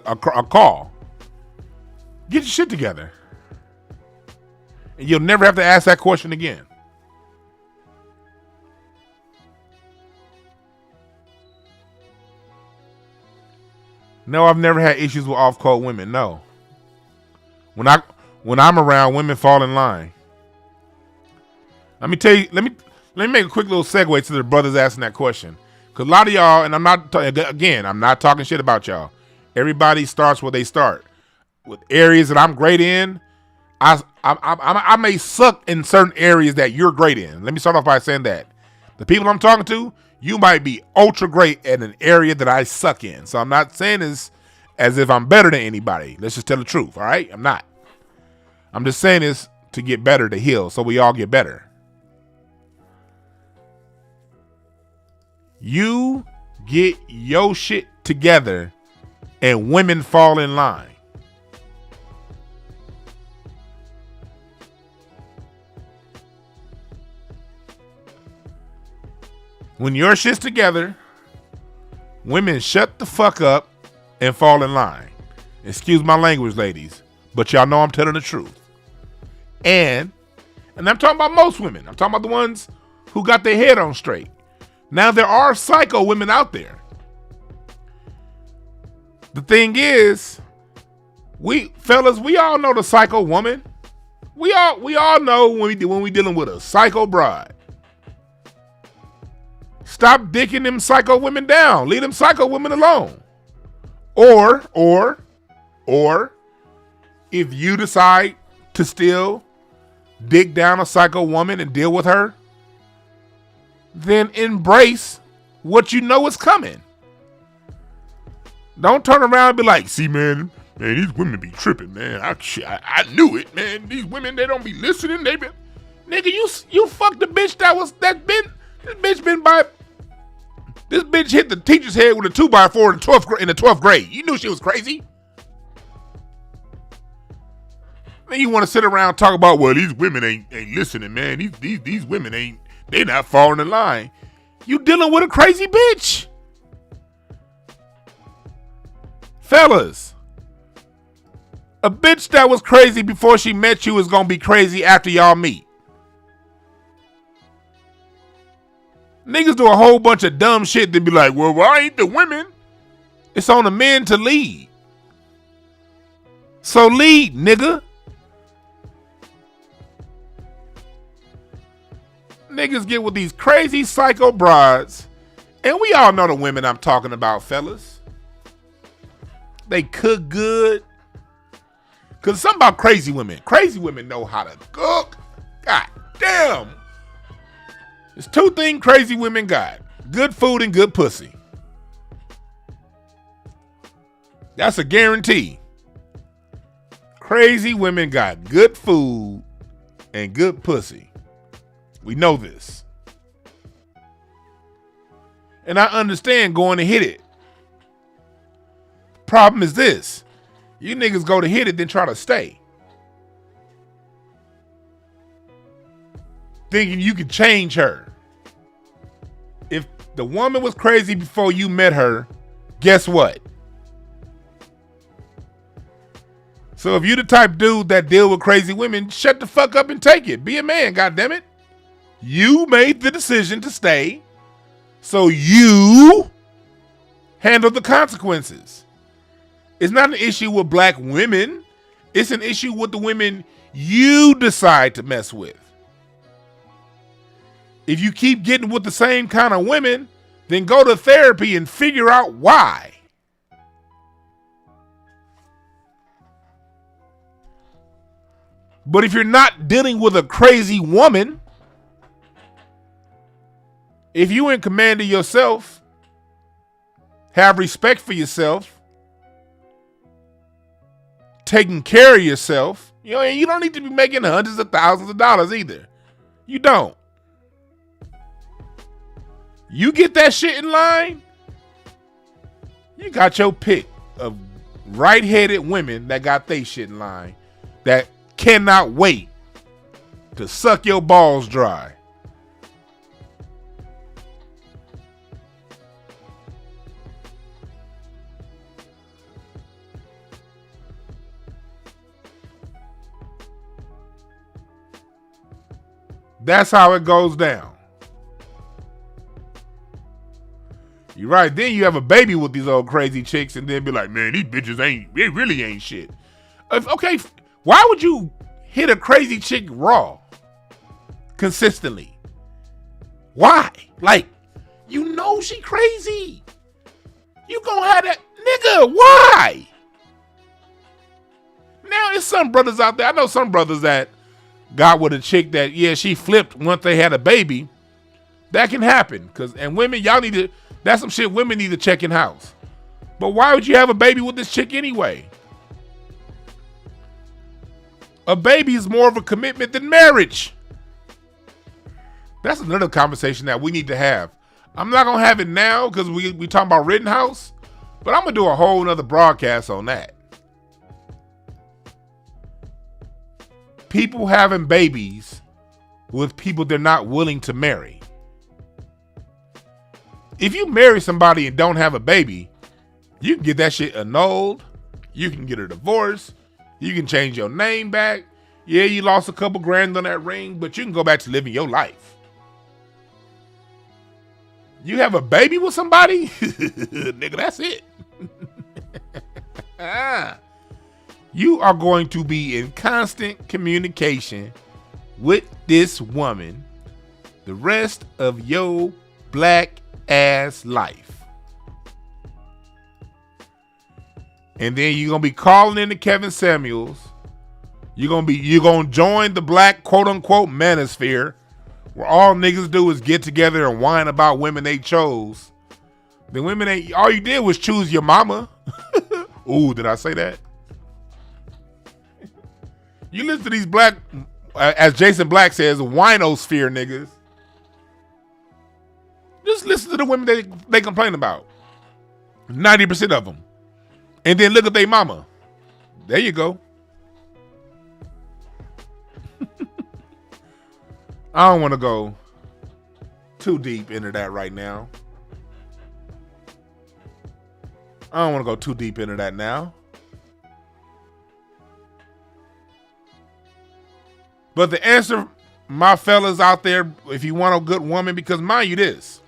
call. Get your shit together. And you'll never have to ask that question again. No, I've never had issues with off-code women. No. When I'm around, women fall in line. Let me tell you. Let me make a quick little segue to the brothers asking that question. Because a lot of y'all, and I'm not talking shit about y'all. Everybody starts where they start. With areas that I'm great in, I may suck in certain areas that you're great in. Let me start off by saying that. The people I'm talking to, you might be ultra great at an area that I suck in. So I'm not saying this as if I'm better than anybody. Let's just tell the truth, all right? I'm not. I'm just saying this to get better, to heal, so we all get better. You get your shit together and women fall in line. When your shit's together, women shut the fuck up and fall in line. Excuse my language, ladies, but y'all know I'm telling the truth. And I'm talking about most women. I'm talking about the ones who got their head on straight. Now, there are psycho women out there. The thing is, we all know the psycho woman. We all know when we dealing with a psycho bride. Stop dicking them psycho women down. Leave them psycho women alone. Or if you decide to still dig down a psycho woman and deal with her, then embrace what you know is coming. Don't turn around and be like, see, man, these women be tripping, man. I knew it, man. These women, they don't be listening. They be, nigga, you fucked the bitch this bitch hit the teacher's head with a 2x4 in the 12th grade. You knew she was crazy. Then you want to sit around and talk about, well, these women ain't listening, man. These women they not falling in line. You dealing with a crazy bitch. Fellas, a bitch that was crazy before she met you is going to be crazy after y'all meet. Niggas do a whole bunch of dumb shit then be like, well, why ain't the women? It's on the men to lead. So lead, nigga. Niggas get with these crazy psycho brides, and we all know the women I'm talking about, fellas. They cook good. Cause something about crazy women. Crazy women know how to cook. God damn. There's two things crazy women got. Good food and good pussy. That's a guarantee. Crazy women got good food and good pussy. We know this. And I understand going to hit it. Problem is this. You niggas go to hit it, then try to stay. Thinking you can change her. If the woman was crazy before you met her, guess what? So if you the type dude that deal with crazy women, shut the fuck up and take it. Be a man, goddammit. You made the decision to stay, so you handle the consequences. It's not an issue with black women. It's an issue with the women you decide to mess with. If you keep getting with the same kind of women, then go to therapy and figure out why. But if you're not dealing with a crazy woman, if you in command of yourself, have respect for yourself, taking care of yourself, you know, you don't need to be making hundreds of thousands of dollars either. You don't. You get that shit in line, you got your pick of right-headed women that got they shit in line that cannot wait to suck your balls dry. That's how it goes down. You're right. Then you have a baby with these old crazy chicks and then be like, man, these bitches they really ain't shit. Okay, why would you hit a crazy chick raw consistently? Why? Like, you know she crazy. You gonna have that nigga. Why? Now, there's some brothers out there. I know some brothers that got with a chick that, yeah, she flipped once they had a baby. That can happen. And women, y'all need to, that's some shit women need to check in house. But why would you have a baby with this chick anyway? A baby is more of a commitment than marriage. That's another conversation that we need to have. I'm not going to have it now because we talking about Rittenhouse, but I'm going to do a whole nother broadcast on that. People having babies with people they're not willing to marry. If you marry somebody and don't have a baby, you can get that shit annulled. You can get a divorce. You can change your name back. Yeah, you lost a couple grand on that ring, but you can go back to living your life. You have a baby with somebody? Nigga, that's it. You are going to be in constant communication with this woman the rest of your black ass life. And then you're going to be calling into Kevin Samuels. You're going to join the black quote unquote manosphere where all niggas do is get together and whine about women they chose. The women ain't, all you did was choose your mama. Ooh, did I say that? You listen to these black, as Jason Black says, winosphere niggas. Just listen to the women they complain about. 90% of them. And then look at their mama. There you go. I don't want to go too deep into that right now. I don't want to go too deep into that now. But the answer, my fellas out there, if you want a good woman, because mind you this,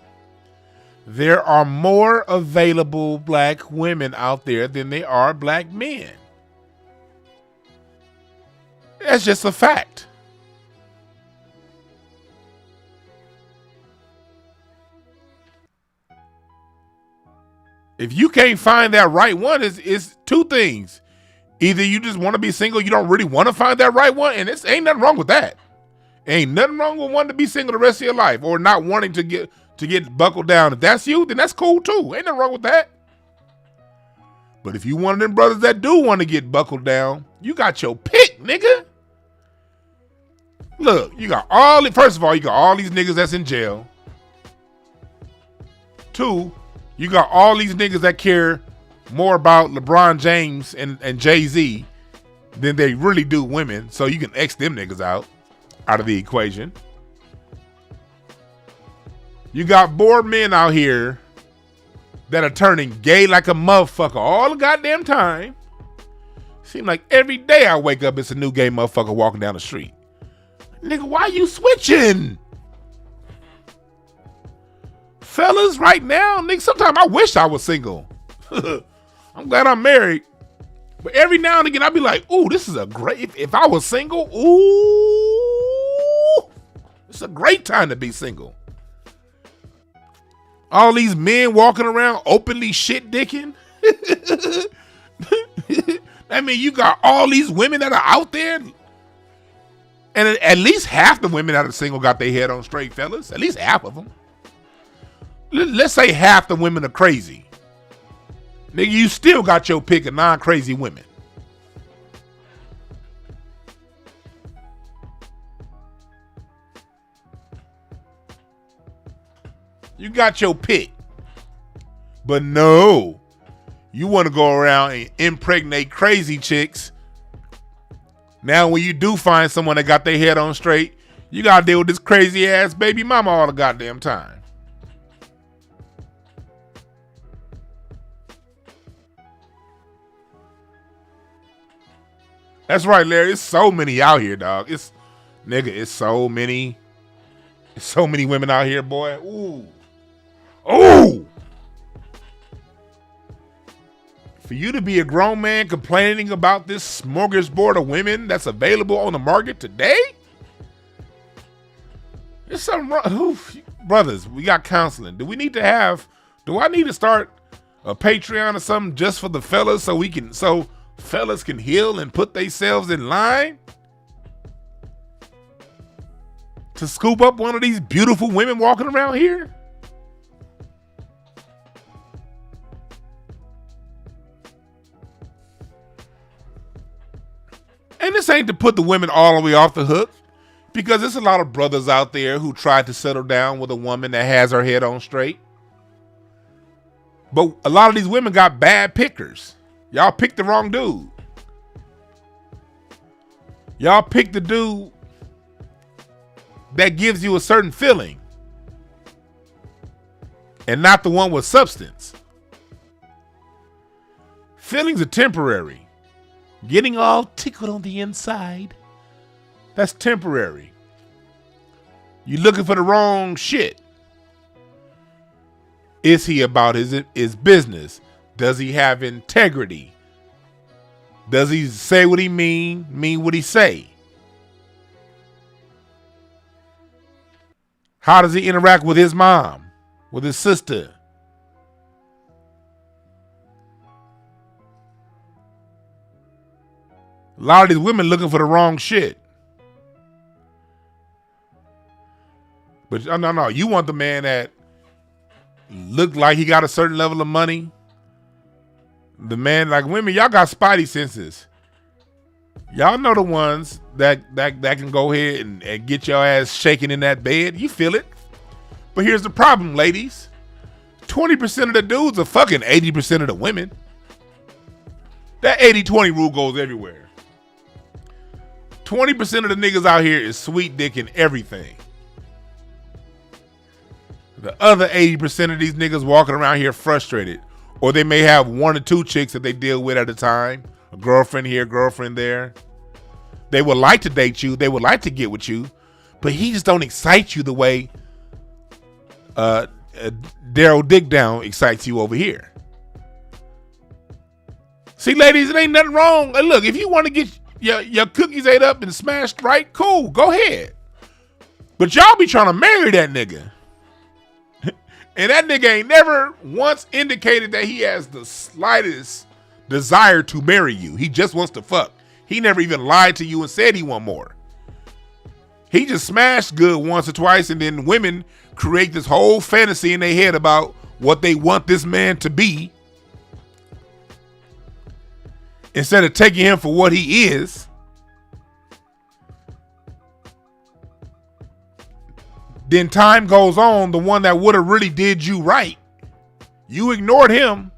there are more available black women out there than there are black men. That's just a fact. If you can't find that right one, it's two things. Either you just want to be single, you don't really want to find that right one, and it's ain't nothing wrong with that. Ain't nothing wrong with wanting to be single the rest of your life or not wanting to get buckled down. If that's you, then that's cool too. Ain't nothing wrong with that. But if you one of them brothers that do want to get buckled down You got your pick, nigga. Look, first of all, you got all these niggas that's in jail. 2, you got all these niggas that care more about LeBron James and Jay-Z than they really do women. So you can X them niggas out of the equation. You got bored men out here that are turning gay like a motherfucker all the goddamn time. Seem like every day I wake up, it's a new gay motherfucker walking down the street. Nigga, why you switching? Fellas, right now, nigga, sometimes I wish I was single. I'm glad I'm married. But every now and again, I'd be like, ooh, this is a great, if I was single, ooh, it's a great time to be single. All these men walking around openly shit dicking. I mean, you got all these women that are out there. And at least half the women that are single got their head on straight, fellas. At least half of them. Let's say half the women are crazy. Nigga, you still got your pick of non-crazy women. You got your pick. But no, you want to go around and impregnate crazy chicks. Now, when you do find someone that got their head on straight, you got to deal with this crazy ass baby mama all the goddamn time. That's right, Larry. It's so many out here, dog. It's so many. It's so many women out here, boy. Ooh. Ooh. For you to be a grown man complaining about this smorgasbord of women that's available on the market today? There's something wrong. Oof. Brothers, we got counseling. Do I need to start a Patreon or something just for the fellas so fellas can heal and put themselves in line to scoop up one of these beautiful women walking around here? And this ain't to put the women all the way off the hook, because there's a lot of brothers out there who tried to settle down with a woman that has her head on straight. But a lot of these women got bad pickers. Y'all picked the wrong dude. Y'all picked the dude that gives you a certain feeling and not the one with substance. Feelings are temporary. Getting all tickled on the inside, that's temporary. You're looking for the wrong shit. Is he about his business? Does he have integrity? Does he say what he mean what he say? How does he interact with his mom, with his sister? A lot of these women looking for the wrong shit. But no. You want the man that look like he got a certain level of money. The man, like women, y'all got spidey senses. Y'all know the ones that can go ahead and get your ass shaking in that bed. You feel it. But here's the problem, ladies. 20% of the dudes are fucking 80% of the women. That 80-20 rule goes everywhere. 20% of the niggas out here is sweet dicking everything. The other 80% of these niggas walking around here frustrated. Or they may have 1 or 2 chicks that they deal with at a time. A girlfriend here, girlfriend there. They would like to date you. They would like to get with you. But he just don't excite you the way Daryl Dickdown excites you over here. See, ladies, it ain't nothing wrong. Look, if you want to get your cookies ate up and smashed right, cool, go ahead. But y'all be trying to marry that nigga. And that nigga ain't never once indicated that he has the slightest desire to marry you. He just wants to fuck. He never even lied to you and said he want more. He just smashed good once or twice, and then women create this whole fantasy in their head about what they want this man to be. instead of taking him for what he is, then time goes on, the one that would have really did you right, you ignored him.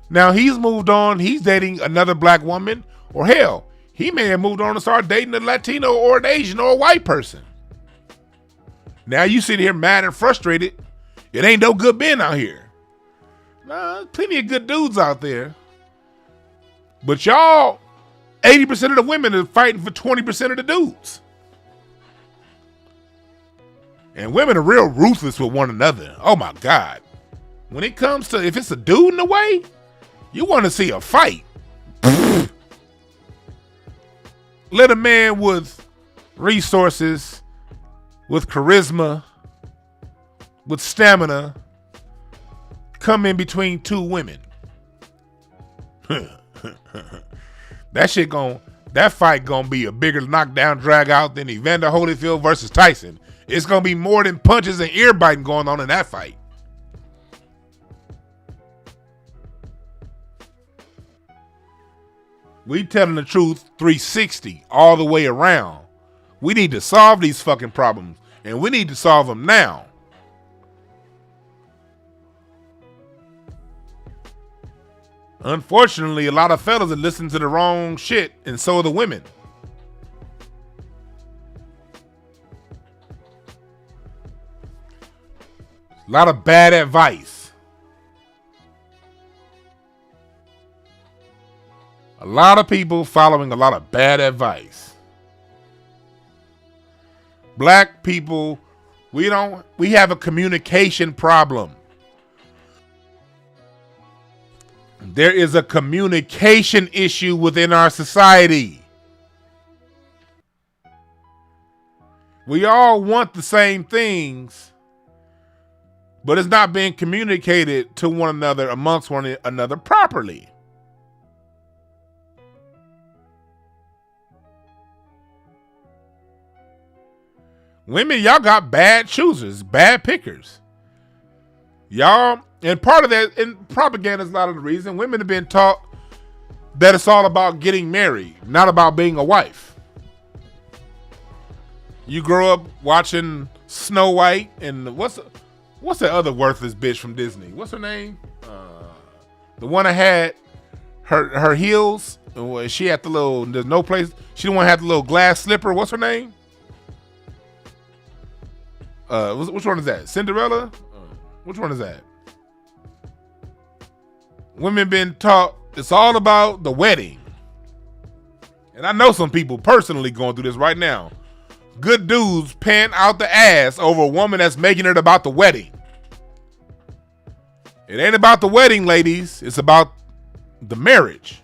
Now he's moved on. He's dating another black woman, or hell, he may have moved on and started dating a Latino or an Asian or a white person. Now you sit here mad and frustrated. It ain't no good men out here. Nah, plenty of good dudes out there. But y'all, 80% of the women are fighting for 20% of the dudes. And women are real ruthless with one another. Oh my God. When it comes to, if it's a dude in the way, you want to see a fight. Let a man with resources, with charisma, with stamina, come in between two women. That fight gonna be a bigger knockdown drag out than Evander Holyfield versus Tyson. It's gonna be more than punches and ear biting going on in that fight. We telling the truth 360 all the way around. We need to solve these fucking problems, and we need to solve them now. Unfortunately, a lot of fellas are listening to the wrong shit, and so are the women. A lot of bad advice. A lot of people following a lot of bad advice. Black people, we have a communication problem. There is a communication issue within our society. We all want the same things, but it's not being communicated to one another amongst one another properly. Women, y'all got bad choosers, bad pickers. Y'all, and part of that, and propaganda is a lot of the reason. Women have been taught that it's all about getting married, not about being a wife. You grow up watching Snow White and what's that other worthless bitch from Disney? What's her name? The one that had her heels. She had the little. There's no place. She didn't want to have the little glass slipper. What's her name? Which one is that? Cinderella? Which one is that? Women been taught it's all about the wedding. And I know some people personally going through this right now. Good dudes paying out the ass over a woman that's making it about the wedding. It ain't about the wedding, ladies. It's about the marriage.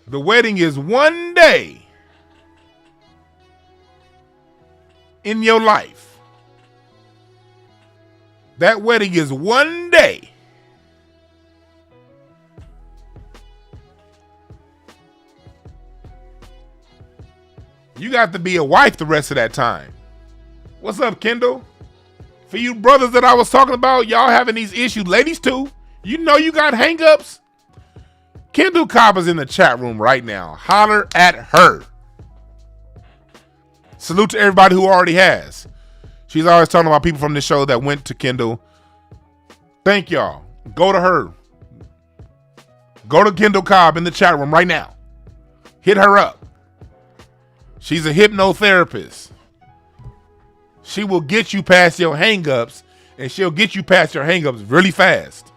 The wedding is one day in your life. That wedding is one day. You got to be a wife the rest of that time. What's up, Kendall? For you brothers that I was talking about, y'all having these issues, ladies too, you know you got hangups. Kendall Cobb is in the chat room right now. Holler at her. Salute to everybody who already has. She's always talking about people from this show that went to Kendall. Thank y'all. Go to her. Go to Kendall Cobb in the chat room right now. Hit her up. She's a hypnotherapist. She will get you past your hangups, and she'll get you past your hangups really fast.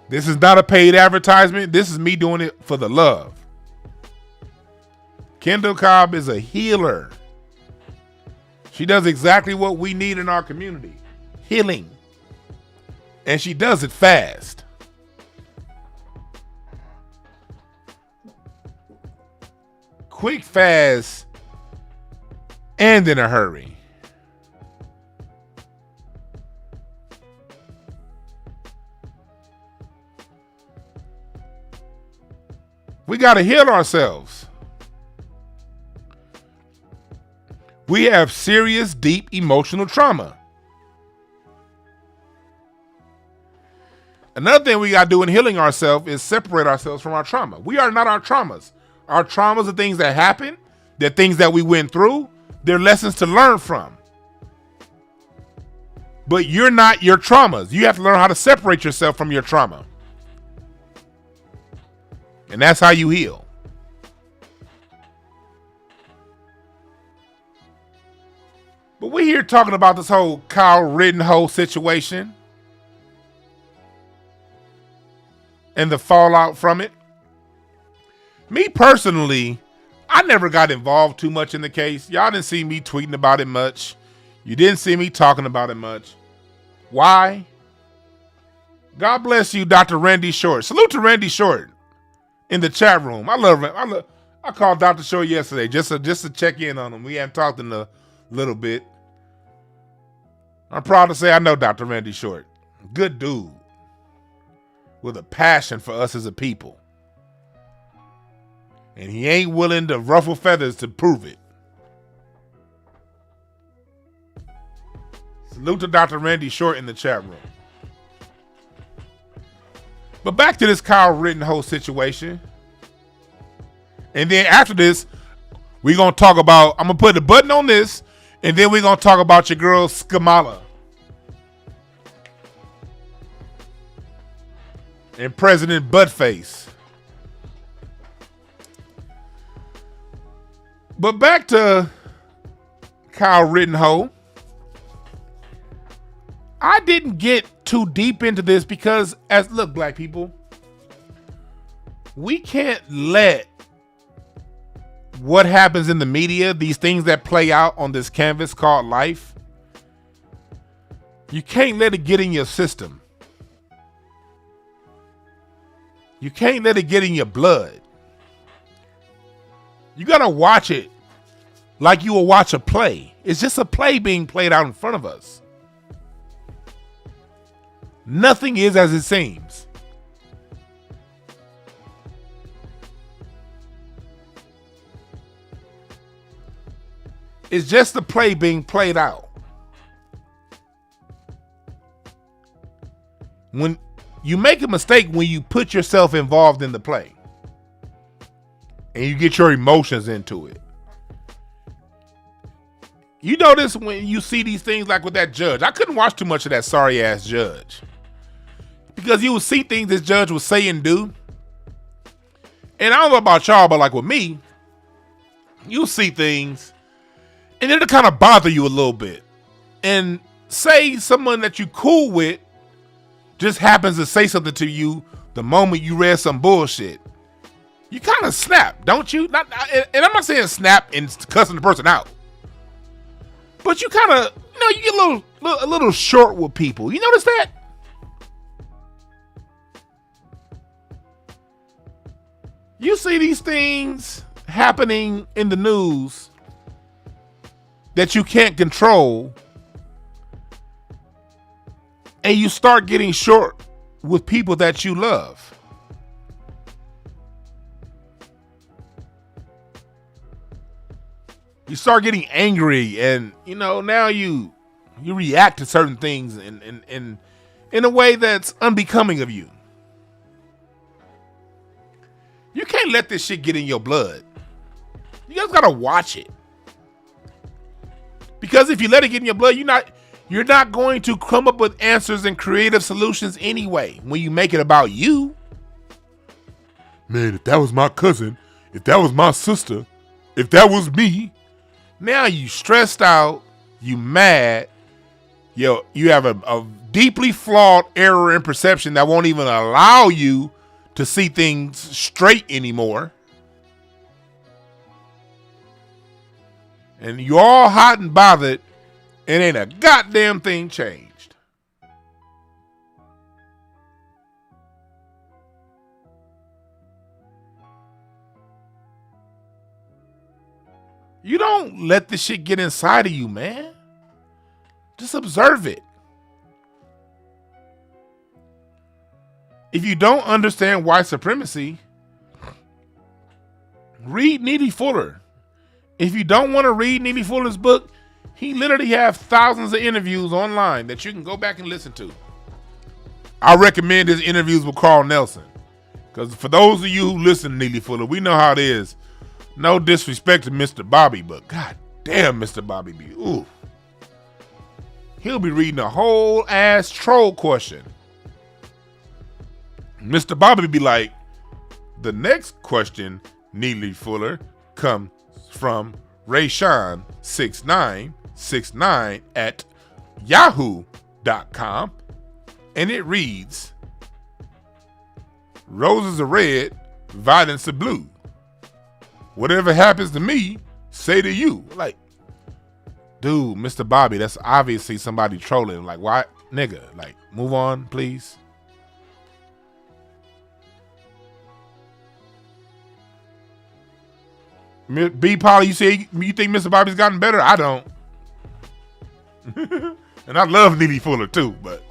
This is not a paid advertisement. This is me doing it for the love. Kendall Cobb is a healer. She does exactly what we need in our community. Healing. And she does it fast. Quick, fast, and in a hurry. We got to heal ourselves. We have serious, deep emotional trauma. Another thing we got to do in healing ourselves is separate ourselves from our trauma. We are not our traumas. Our traumas are things that happen. They're things that we went through. They're lessons to learn from. But you're not your traumas. You have to learn how to separate yourself from your trauma. And that's how you heal. But we're here talking about this whole Kyle Rittenhouse situation and the fallout from it. Me personally, I never got involved too much in the case. Y'all didn't see me tweeting about it much. You didn't see me talking about it much. Why? God bless you, Dr. Randy Short. Salute to Randy Short in the chat room. I love him. I called Dr. Short yesterday just to check in on him. We haven't talked in a little bit. I'm proud to say I know Dr. Randy Short. Good dude with a passion for us as a people. And he ain't willing to ruffle feathers to prove it. Salute to Dr. Randy Short in the chat room. But back to this Kyle Rittenhouse situation. And then after this, we're going to talk about, I'm going to put a button on this, and then we're going to talk about your girl, Skamala. And President Buttface. But back to Kyle Rittenhouse. I didn't get too deep into this because, look, black people, we can't let what happens in the media, these things that play out on this canvas called life, you can't let it get in your system. You can't let it get in your blood. You gotta watch it like you will watch a play. It's just a play being played out in front of us. Nothing is as it seems. It's just a play being played out. When you make a mistake when you put yourself involved in the play and you get your emotions into it. You notice when you see these things like with that judge. I couldn't watch too much of that sorry ass judge because you would see things this judge would say and do. And I don't know about y'all, but like with me, you'll see things and it'll kind of bother you a little bit. And say someone that you cool with just happens to say something to you the moment you read some bullshit. You kind of snap, don't you? And I'm not saying snap and cussing the person out. But you kind of, you get a little short with people. You notice that? You see these things happening in the news that you can't control, and you start getting short with people that you love. You start getting angry, and now you react to certain things in a way that's unbecoming of you. You can't let this shit get in your blood. You guys gotta watch it. Because if you let it get in your blood, you're not going to come up with answers and creative solutions anyway when you make it about you. Man, if that was my cousin, if that was my sister, if that was me, now you stressed out, you mad, you have a deeply flawed error in perception that won't even allow you to see things straight anymore. And you're all hot and bothered, and ain't a goddamn thing changed. You don't let this shit get inside of you, man. Just observe it. If you don't understand white supremacy, read Neely Fuller. If you don't want to read Neely Fuller's book, he literally has thousands of interviews online that you can go back and listen to. I recommend his interviews with Carl Nelson. Because for those of you who listen to Neely Fuller, we know how it is. No disrespect to Mr. Bobby, but god damn, Mr. Bobby be, ooh. He'll be reading a whole ass troll question. Mr. Bobby be like, the next question, Neely Fuller, comes from Rayshawn6969 at yahoo.com. And it reads, roses are red, violence are blue. Whatever happens to me, say to you. Like, dude, Mr. Bobby, that's obviously somebody trolling. Like, why, nigga? Like, move on, please. B. Polly, you say you think Mr. Bobby's gotten better? I don't. And I love Neely Fuller too, but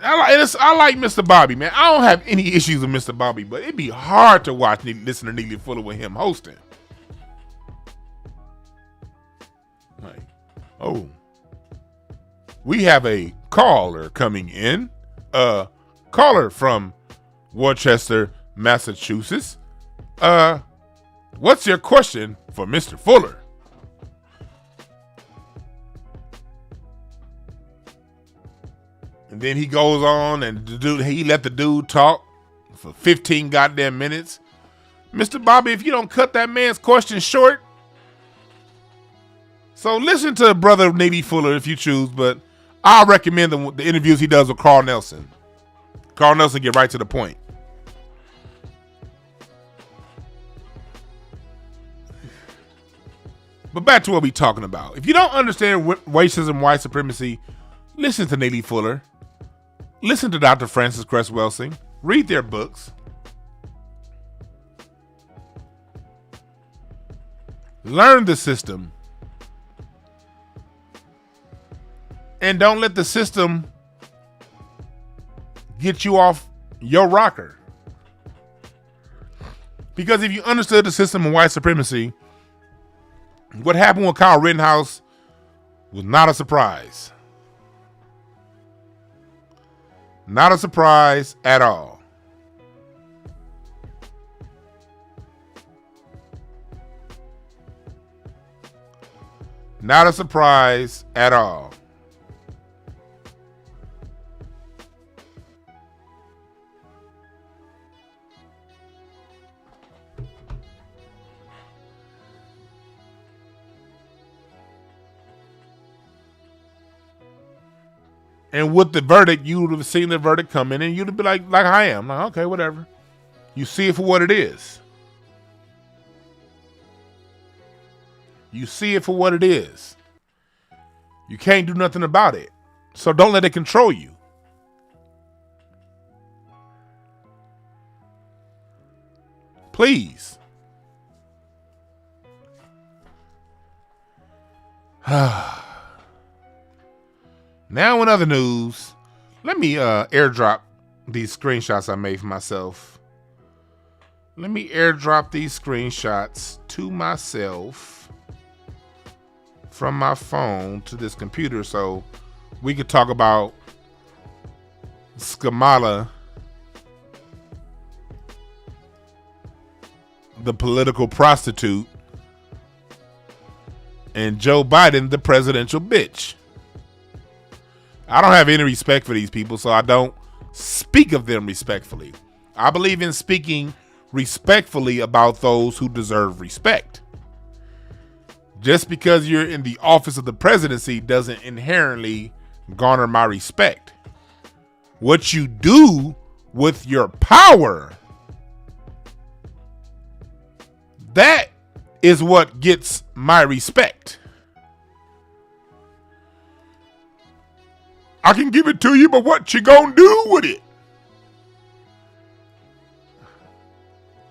I like Mr. Bobby, man. I don't have any issues with Mr. Bobby, but it'd be hard to listen to Neely Fuller with him hosting. Like, oh, we have a caller coming in. Caller from Worcester, Massachusetts. What's your question for Mr. Fuller? And then he goes on and he let the dude talk for 15 goddamn minutes. Mr. Bobby, if you don't cut that man's question short. So listen to brother Neely Fuller if you choose, but I recommend the interviews he does with Carl Nelson. Carl Nelson get right to the point. But back to what we talking about. If you don't understand racism, white supremacy, listen to Neely Fuller. Listen to Dr. Francis Cress Welsing. Read their books. Learn the system. And don't let the system get you off your rocker. Because if you understood the system of white supremacy, what happened with Kyle Rittenhouse was not a surprise. Not a surprise at all. Not a surprise at all. And with the verdict, you would have seen the verdict come in and you'd be like I am. Like, okay, whatever. You see it for what it is. You see it for what it is. You can't do nothing about it. So don't let it control you. Please. Now in other news, let me airdrop these screenshots I made for myself. Let me airdrop these screenshots to myself from my phone to this computer so we could talk about Skamala, the political prostitute, and Joe Biden, the presidential bitch. I don't have any respect for these people, so I don't speak of them respectfully. I believe in speaking respectfully about those who deserve respect. Just because you're in the office of the presidency doesn't inherently garner my respect. What you do with your power, that is what gets my respect. I can give it to you, but what you gonna do with it?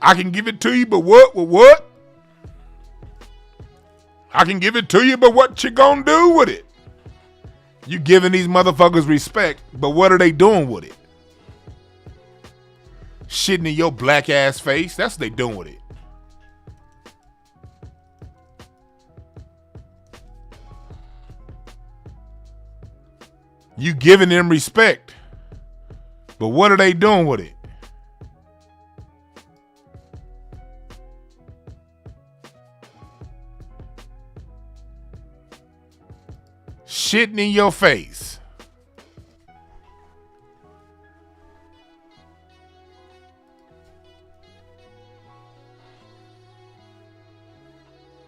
I can give it to you, but what? I can give it to you, but what you gonna do with it? You giving these motherfuckers respect, but what are they doing with it? Shitting in your black ass face. That's what they doing with it. You giving them respect, But what are they doing with it? Shitting in your face.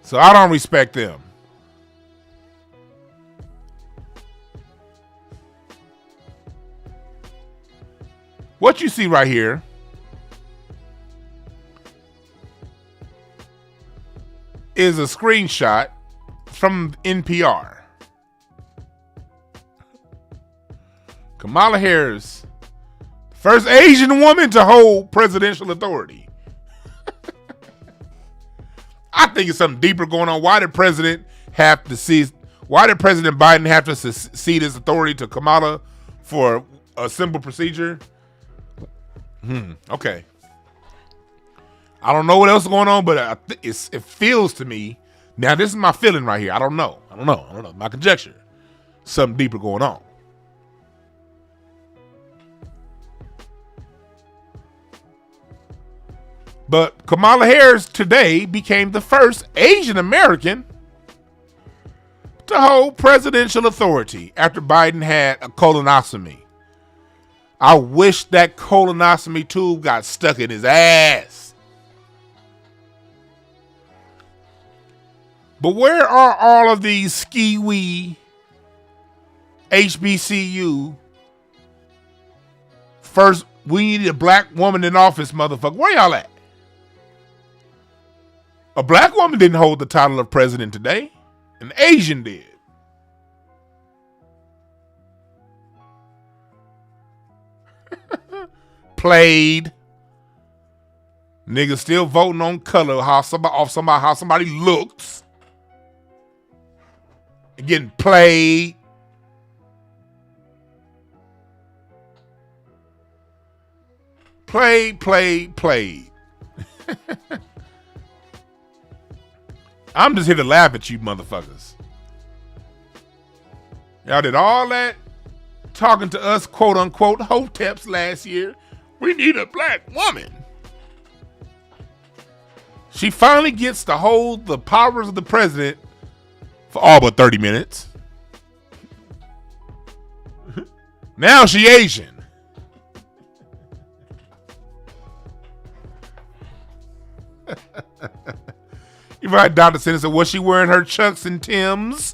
So I don't respect them. What you see right here is a screenshot from NPR. Kamala Harris, first Asian woman to hold presidential authority. I think it's something deeper going on. Why did President Biden have to cede his authority to Kamala for a simple procedure? Okay. I don't know what else is going on, but it feels to me. Now, this is my feeling right here. I don't know. My conjecture. Something deeper going on. But Kamala Harris today became the first Asian American to hold presidential authority after Biden had a colonoscopy. I wish that colonoscopy tube got stuck in his ass. But where are all of these ski-wee HBCU first we need a black woman in office motherfucker? Where y'all at? A black woman didn't hold the title of president today. An Asian did. Played. Niggas still voting on color, how somebody looks. And getting played. Played. I'm just here to laugh at you motherfuckers. Y'all did all that talking to us, quote unquote, hoteps last year. We need a black woman. She finally gets to hold the powers of the president for all but 30 minutes. Now she Asian. You right, Dr. Sinister. Was she wearing her Chucks and Tims?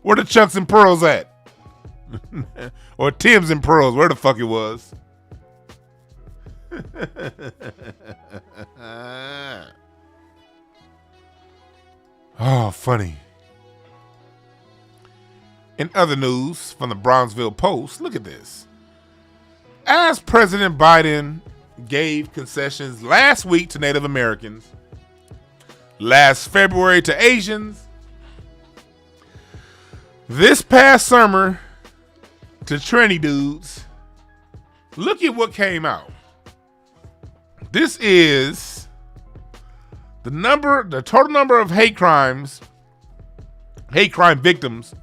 Where the Chucks and Pearls at? Or Tims and Pearls, where the fuck it was. Oh, funny. In other news from the Brownsville Post, look at this. As President Biden gave concessions last week to Native Americans, last February to Asians, this past summer to Trini dudes, look at what came out. This is the total number of hate crime victims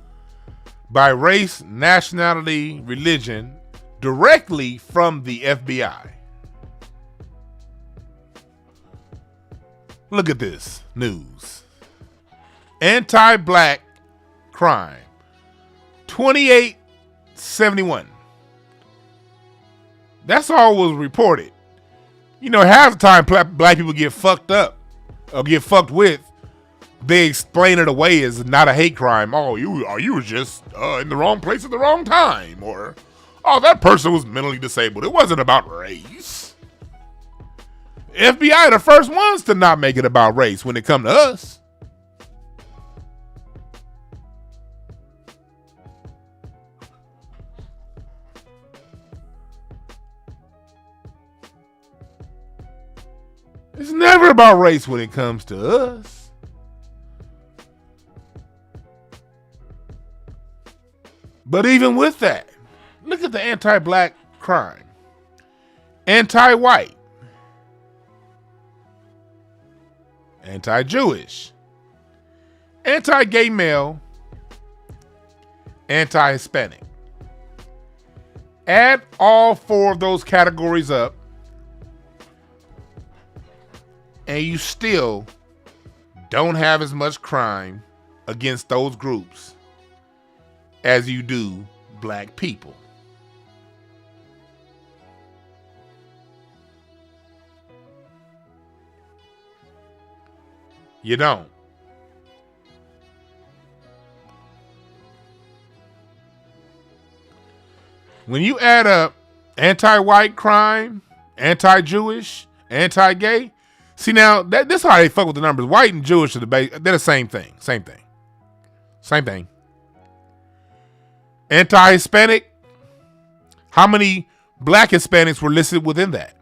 by race, nationality, religion, directly from the FBI. Look at this news. Anti-black crime, 2871. That's all was reported. You know, half the time black people get fucked up or get fucked with. They explain it away as not a hate crime. Oh, you were just in the wrong place at the wrong time, or oh, that person was mentally disabled. It wasn't about race. FBI are the first ones to not make it about race when it come to us. It's never about race when it comes to us. But even with that, look at the anti-black crime. Anti-white. Anti-Jewish. Anti-gay male. Anti-Hispanic. Add all four of those categories up, and you still don't have as much crime against those groups as you do black people. You don't. When you add up anti-white crime, anti-Jewish, anti-gay, see now, this is how they fuck with the numbers. White and Jewish are they're the same thing. Same thing. Anti-Hispanic, how many black Hispanics were listed within that?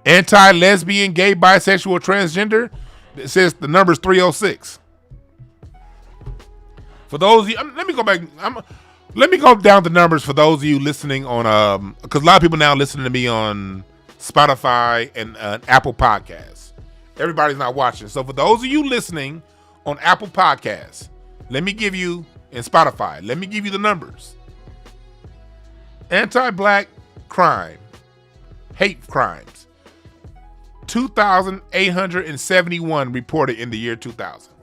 Anti-lesbian, gay, bisexual, transgender, it says the number is 306. For those of you, let me go back. Let me go down the numbers for those of you listening on, because a lot of people now listening to me on Spotify and Apple Podcasts. Everybody's not watching. So for those of you listening on Apple Podcasts, let me give you, and Spotify, let me give you the numbers. Anti-black crime, hate crimes, 2,871 reported in the year 2000.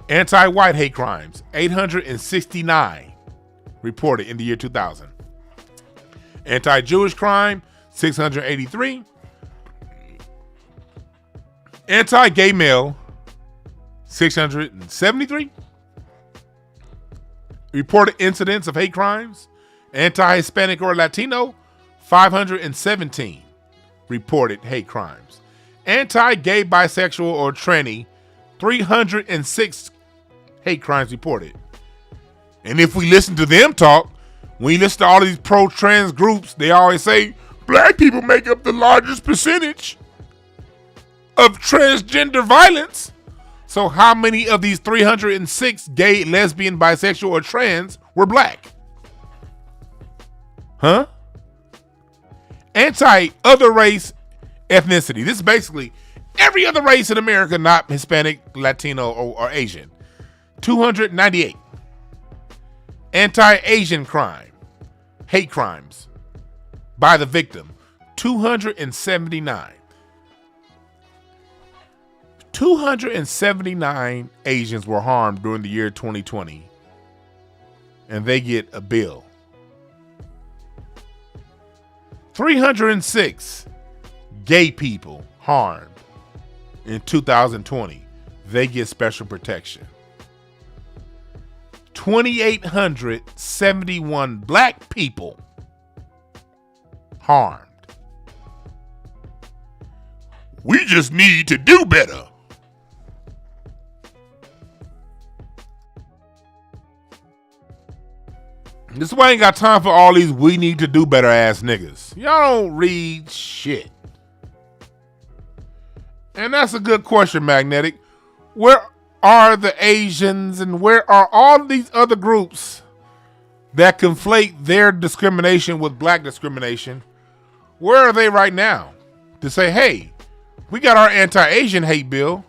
Anti-white hate crimes, 869 reported in the year 2000. Anti-Jewish crime, 683. Anti-gay male, 673. Reported incidents of hate crimes. Anti-Hispanic or Latino, 517 reported hate crimes. Anti-gay, bisexual, or tranny, 306 hate crimes reported. And if we listen to them talk, when you listen to all these pro-trans groups, they always say black people make up the largest percentage of transgender violence. So how many of these 306 gay, lesbian, bisexual, or trans were black? Huh? Anti-other race, ethnicity. This is basically every other race in America, not Hispanic, Latino, or Asian. 298. Anti-Asian crime, hate crimes by the victim, 279. 279 Asians were harmed during the year 2020, and they get a bill. 306 gay people harmed in 2020, they get special protection. 2,871 black people harmed. We just need to do better. This is why I ain't got time for all these we need to do better ass niggas. Y'all don't read shit. And that's a good question, Magnetic. Where are the Asians and where are all these other groups that conflate their discrimination with black discrimination? Where are they right now to say, hey, we got our anti-Asian hate bill.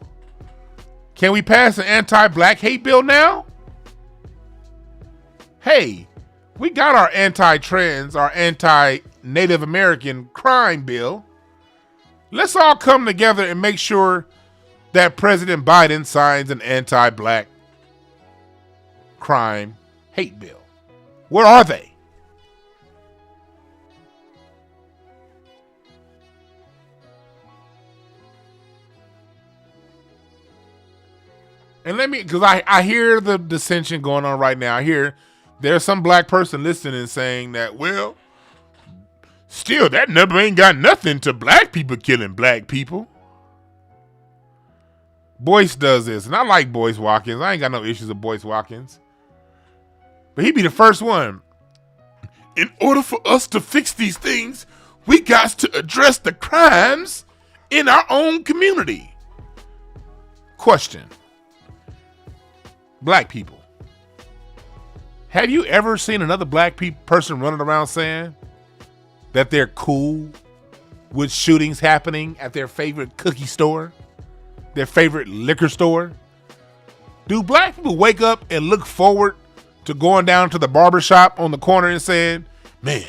Can we pass an anti-black hate bill now? Hey, we got our anti-trans, our anti-Native American crime bill. Let's all come together and make sure that President Biden signs an anti-black crime hate bill. Where are they? And because I hear the dissension going on right now. I hear there's some black person listening and saying that, well, still that number ain't got nothing to black people killing black people. Boyce does this, and I like Boyce Watkins. I ain't got no issues with Boyce Watkins. But he'd be the first one. In order for us to fix these things, we got to address the crimes in our own community. Question. Black people. Have you ever seen another black person running around saying that they're cool with shootings happening at their favorite cookie store? Their favorite liquor store? Do black people wake up and look forward to going down to the barber shop on the corner and saying, man,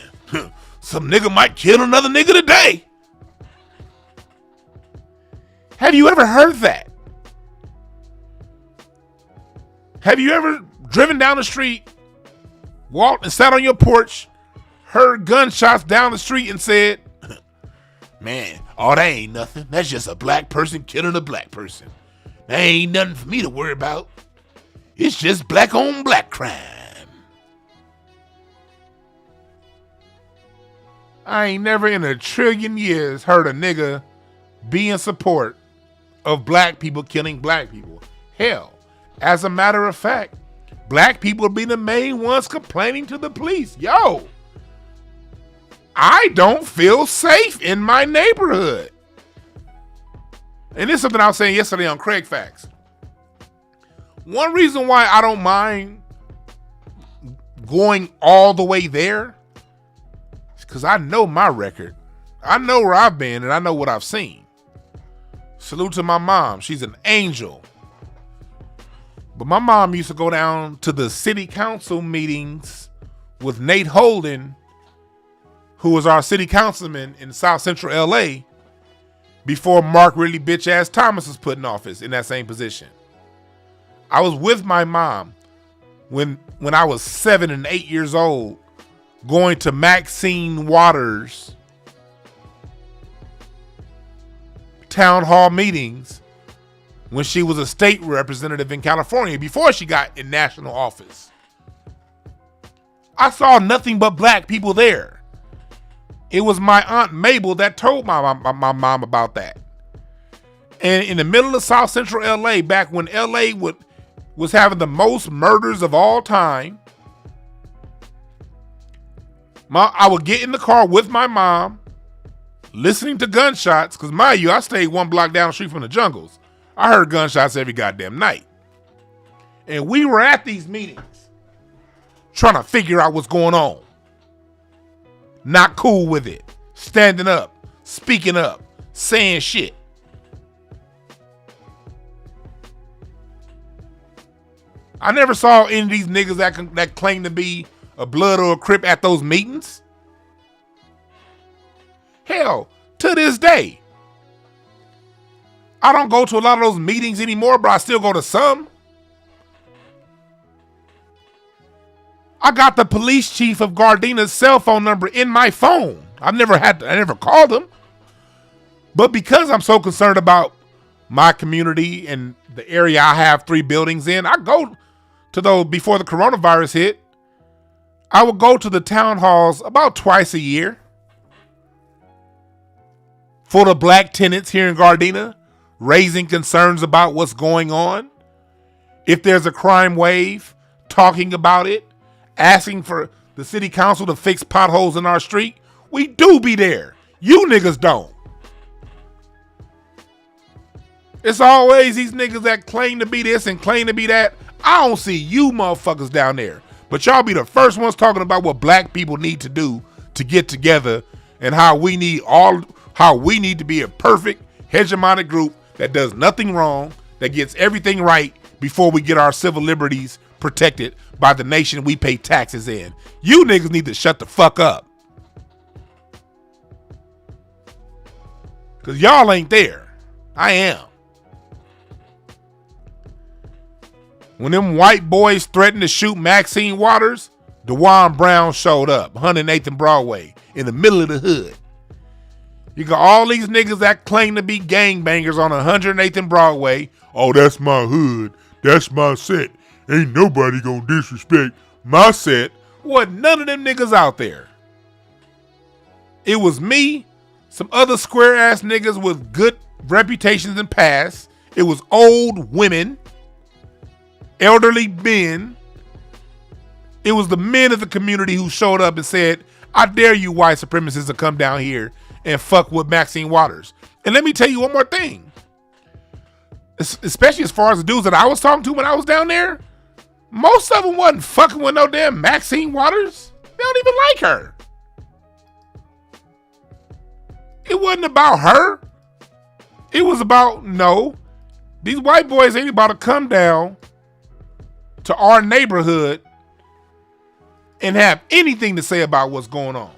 some nigga might kill another nigga today. Have you ever heard that? Have you ever driven down the street, walked and sat on your porch, heard gunshots down the street and said, man, oh, that ain't nothing. That's just a black person killing a black person. That ain't nothing for me to worry about. It's just black on black crime. I ain't never in a trillion years heard a nigga be in support of black people killing black people. Hell, as a matter of fact, black people be the main ones complaining to the police. Yo, I don't feel safe in my neighborhood. And this is something I was saying yesterday on Craig Facts. One reason why I don't mind going all the way there is because I know my record. I know where I've been and I know what I've seen. Salute to my mom. She's an angel. But my mom used to go down to the city council meetings with Nate Holden, who was our city councilman in South Central LA, before Mark really bitch ass Thomas was put in office in that same position. I was with my mom when I was 7 and 8 years old, going to Maxine Waters' town hall meetings when she was a state representative in California before she got in national office. I saw nothing but black people there. It was my Aunt Mabel that told my mom about that. And in the middle of South Central LA, back when LA was having the most murders of all time, I would get in the car with my mom, listening to gunshots, because mind you, I stayed 1 block down the street from the Jungles. I heard gunshots every goddamn night. And we were at these meetings trying to figure out what's going on. Not cool with it. Standing up, speaking up, saying shit. I never saw any of these niggas that claim to be a blood or a crip at those meetings. Hell, to this day, I don't go to a lot of those meetings anymore, but I still go to some. I got the police chief of Gardenia's cell phone number in my phone. I never called him. But because I'm so concerned about my community and the area I have 3 buildings in, I go to those before the coronavirus hit. I would go to the town halls about twice a year for the black tenants here in Gardena, raising concerns about what's going on. If there's a crime wave, talking about it, asking for the city council to fix potholes in our street. We do be there. You niggas don't. It's always these niggas that claim to be this and claim to be that. I don't see you motherfuckers down there. But y'all be the first ones talking about what black people need to do to get together and how we need to be a perfect hegemonic group that does nothing wrong, that gets everything right before we get our civil liberties protected by the nation we pay taxes in. You niggas need to shut the fuck up. Cause y'all ain't there. I am. When them white boys threatened to shoot Maxine Waters, DwannBrown showed up, 108th and Broadway, in the middle of the hood. You got all these niggas that claim to be gangbangers on 108th and Broadway. Oh, that's my hood. That's my set. Ain't nobody gonna disrespect my set. Wasn't none of them niggas out there. It was me, some other square ass niggas with good reputations and past. It was old women, elderly men. It was the men of the community who showed up and said, I dare you white supremacists to come down here and fuck with Maxine Waters. And let me tell you one more thing. Especially as far as the dudes that I was talking to when I was down there, most of them wasn't fucking with no damn Maxine Waters. They don't even like her. It wasn't about her. It was about, no, these white boys ain't about to come down to our neighborhood and have anything to say about what's going on.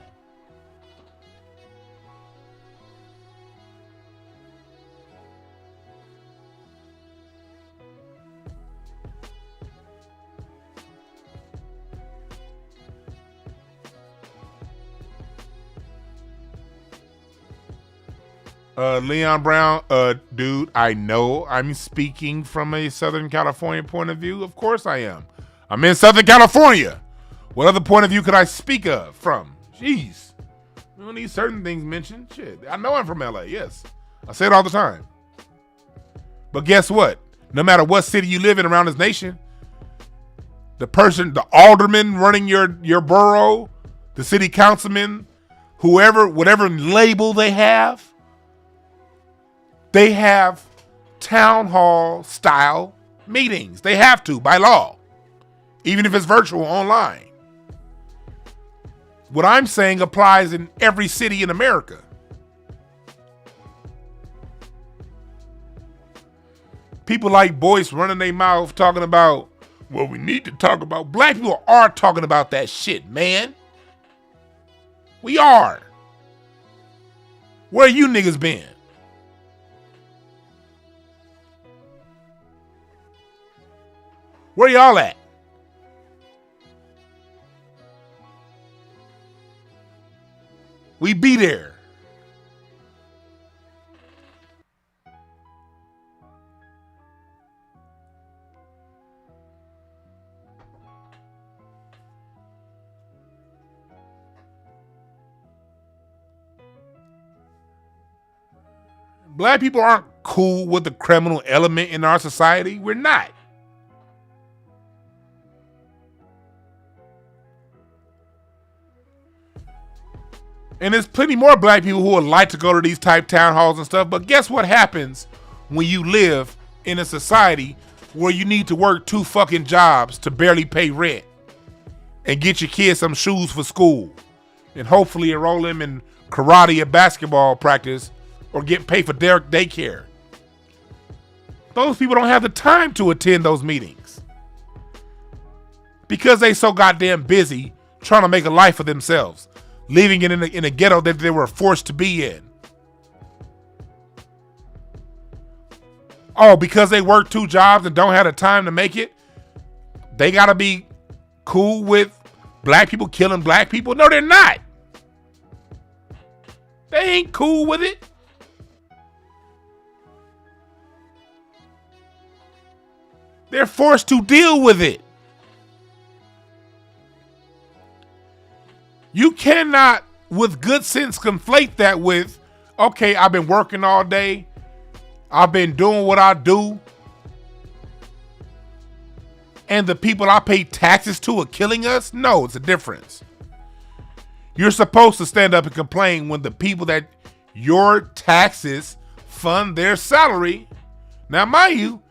Leon Brown, dude, I know I'm speaking from a Southern California point of view. Of course I am. I'm in Southern California. What other point of view could I speak of from? Jeez. We don't need certain things mentioned. Shit. I know I'm from LA, yes. I say it all the time. But guess what? No matter what city you live in around this nation, the alderman running your borough, the city councilman, whoever, whatever label they have town hall style meetings. They have to by law, even if it's virtual online. What I'm saying applies in every city in America. People like Boyce running their mouth talking about, well, we need to talk about. Black people are talking about that shit, man. We are. Where you niggas been? Where y'all at? We be there. Black people aren't cool with the criminal element in our society. We're not. And there's plenty more black people who would like to go to these type town halls and stuff. But guess what happens when you live in a society where you need to work 2 fucking jobs to barely pay rent and get your kids some shoes for school and hopefully enroll them in karate or basketball practice or get paid for their daycare? Those people don't have the time to attend those meetings because they so goddamn busy trying to make a life for themselves, living in a ghetto that they were forced to be in. Oh, because they work 2 jobs and don't have the time to make it, they gotta be cool with black people killing black people? No, they're not. They ain't cool with it. They're forced to deal with it. You cannot, with good sense, conflate that with, okay, I've been working all day. I've been doing what I do. And the people I pay taxes to are killing us? No, it's a difference. You're supposed to stand up and complain when the people that your taxes fund their salary. Now, mind you,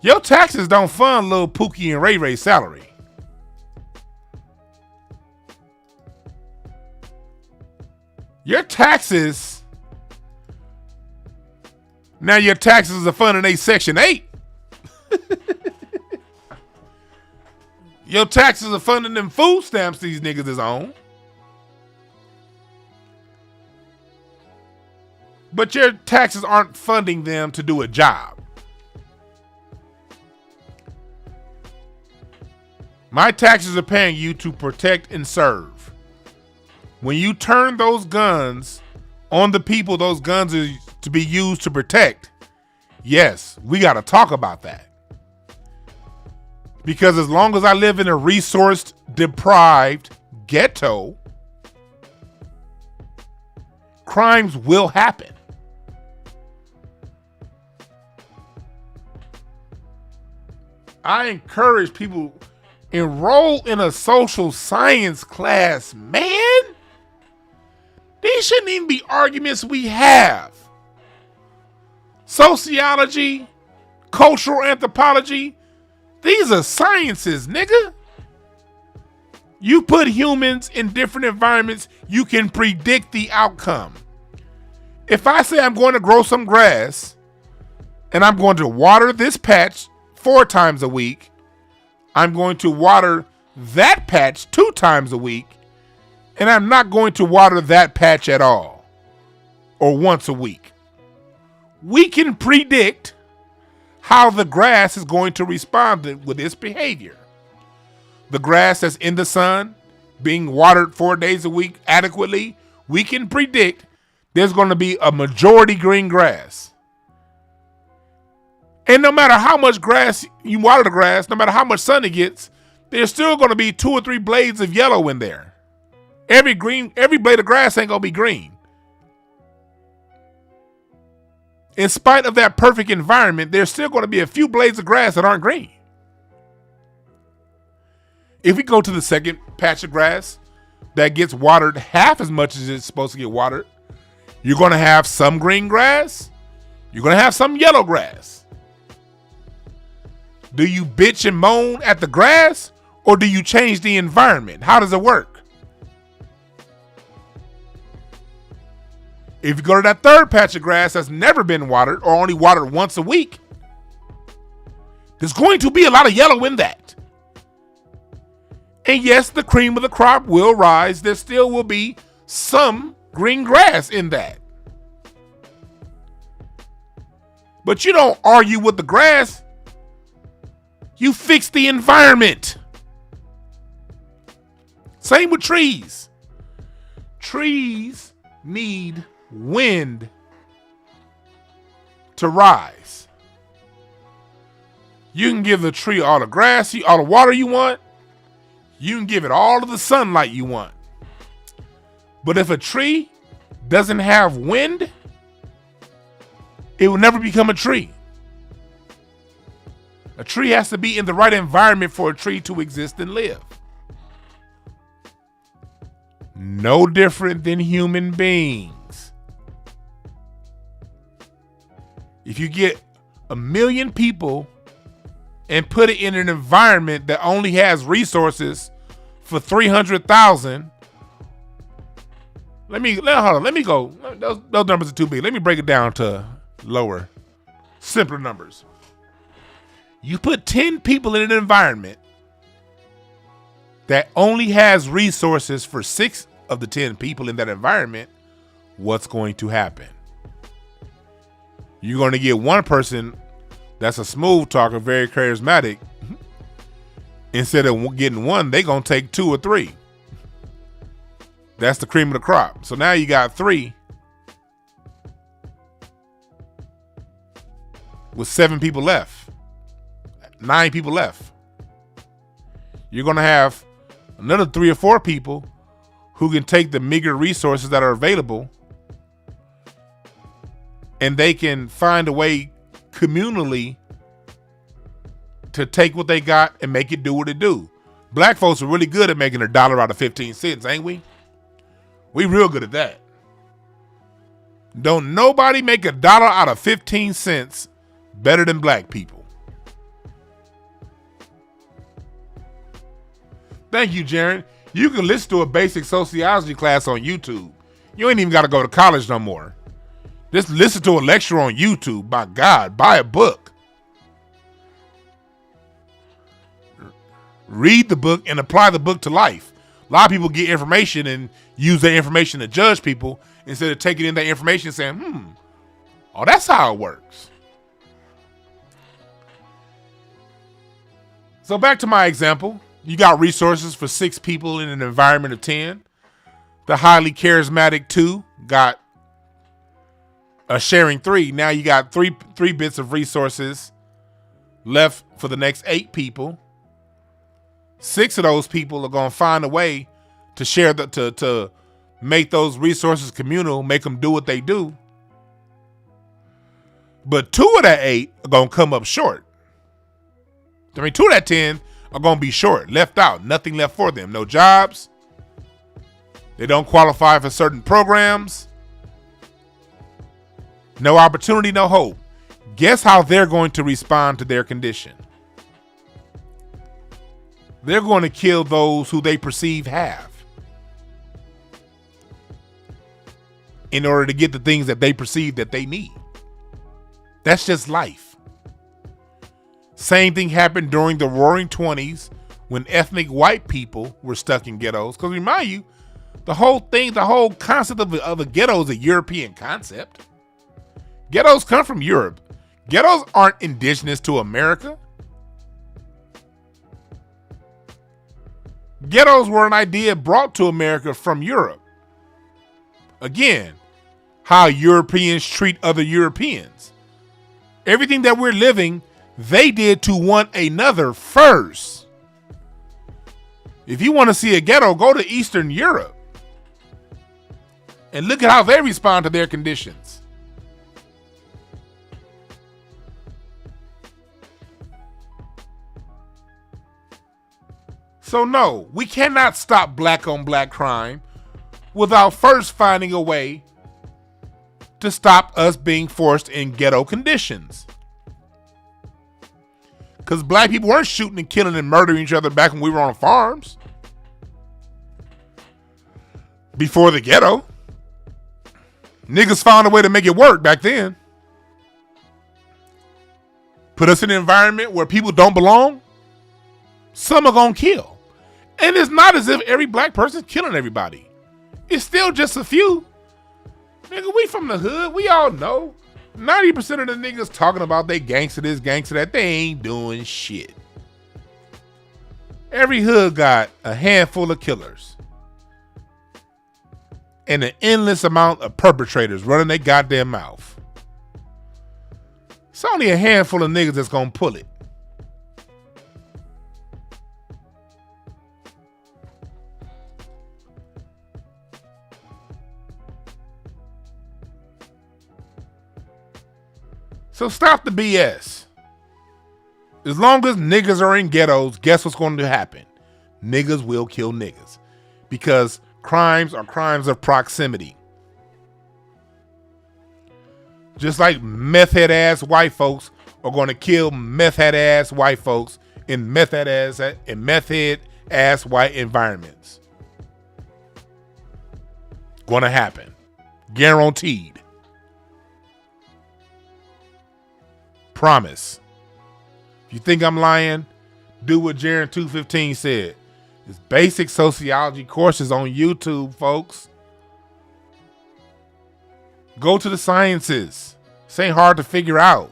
your taxes don't fund Lil Pookie and Ray Ray's salary. Your taxes, now your taxes are funding a Section 8. Your taxes are funding them food stamps these niggas is on. But your taxes aren't funding them to do a job. My taxes are paying you to protect and serve. When you turn those guns on the people those guns are to be used to protect, yes, we got to talk about that. Because as long as I live in a resource deprived ghetto, crimes will happen. I encourage people, enroll in a social science class, man. These shouldn't even be arguments we have. Sociology, cultural anthropology, these are sciences, nigga. You put humans in different environments, you can predict the outcome. If I say I'm going to grow some grass and I'm going to water this patch 4 times a week, I'm going to water that patch 2 times a week, and I'm not going to water that patch at all, or once a week. We can predict how the grass is going to respond with its behavior. The grass that's in the sun, being watered 4 days a week adequately, we can predict there's going to be a majority green grass. And no matter how much grass you water the grass, no matter how much sun it gets, there's still going to be 2 or 3 blades of yellow in there. Every blade of grass ain't going to be green. In spite of that perfect environment, there's still going to be a few blades of grass that aren't green. If we go to the second patch of grass that gets watered half as much as it's supposed to get watered, you're going to have some green grass. You're going to have some yellow grass. Do you bitch and moan at the grass, or do you change the environment? How does it work? If you go to that third patch of grass that's never been watered or only watered once a week, there's going to be a lot of yellow in that. And yes, the cream of the crop will rise. There still will be some green grass in that. But you don't argue with the grass. You fix the environment. Same with trees. Trees need wind to rise. You can give the tree all the grass, all the water you want. You can give it all of the sunlight you want. But if a tree doesn't have wind, it will never become a tree. A tree has to be in the right environment for a tree to exist and live. No different than human beings. If you get 1 million people and put it in an environment that only has resources for 300,000, let me go. Those numbers are too big. Let me break it down to lower, simpler numbers. You put 10 people in an environment that only has resources for 6 of the 10 people in that environment, what's going to happen? You're going to get one person that's a smooth talker, very charismatic. Instead of getting one, they're going to take 2 or 3. That's the cream of the crop. So now you got 3 with 7 people left. 9 people left. You're going to have another 3 or 4 people who can take the meager resources that are available, and they can find a way communally to take what they got and make it do what it do. Black folks are really good at making $1 out of 15 cents, ain't we? We real good at that. Don't nobody make $1 out of 15 cents better than black people. Thank you, Jaron. You can listen to a basic sociology class on YouTube. You ain't even got to go to college no more. Just listen to a lecture on YouTube. My God, buy a book. Read the book and apply the book to life. A lot of people get information and use their information to judge people instead of taking in that information and saying, oh, that's how it works. So back to my example. You got resources for 6 people in an environment of 10. The highly charismatic 2 got a sharing 3. Now you got three bits of resources left for the next 8 people. 6 of those people are going to find a way to share to make those resources communal, make them do what they do. But 2 of that 8 are going to come up short. 2 of that 10 are going to be short, left out, nothing left for them. No jobs. They don't qualify for certain programs. No opportunity, no hope. Guess how they're going to respond to their condition? They're going to kill those who they perceive have in order to get the things that they perceive that they need. That's just life. Same thing happened during the Roaring 20s when ethnic white people were stuck in ghettos. Because remind you, the whole concept of a ghetto is a European concept. Ghettos come from Europe. Ghettos aren't indigenous to America. Ghettos were an idea brought to America from Europe. Again, how Europeans treat other Europeans. Everything that we're living, they did to one another first. If you want to see a ghetto, go to Eastern Europe and look at how they respond to their conditions. So no, we cannot stop black on black crime without first finding a way to stop us being forced in ghetto conditions. Because black people weren't shooting and killing and murdering each other back when we were on farms. Before the ghetto. Niggas found a way to make it work back then. Put us in an environment where people don't belong. Some are gonna kill. And it's not as if every black person's killing everybody. It's still just a few. Nigga, we from the hood. We all know. 90% of the niggas talking about they gangster this, gangster that, they ain't doing shit. Every hood got a handful of killers. And an endless amount of perpetrators running their goddamn mouth. It's only a handful of niggas that's gonna pull it. So stop the BS. As long as niggas are in ghettos, guess what's going to happen? Niggas will kill niggas. Because crimes are crimes of proximity. Just like meth head ass white folks are going to kill meth head ass white folks in meth head ass white environments. Going to happen. Guaranteed. Promise. If you think I'm lying, do what Jaron 215 said. It's basic sociology courses on YouTube, folks. Go to the sciences. This ain't hard to figure out.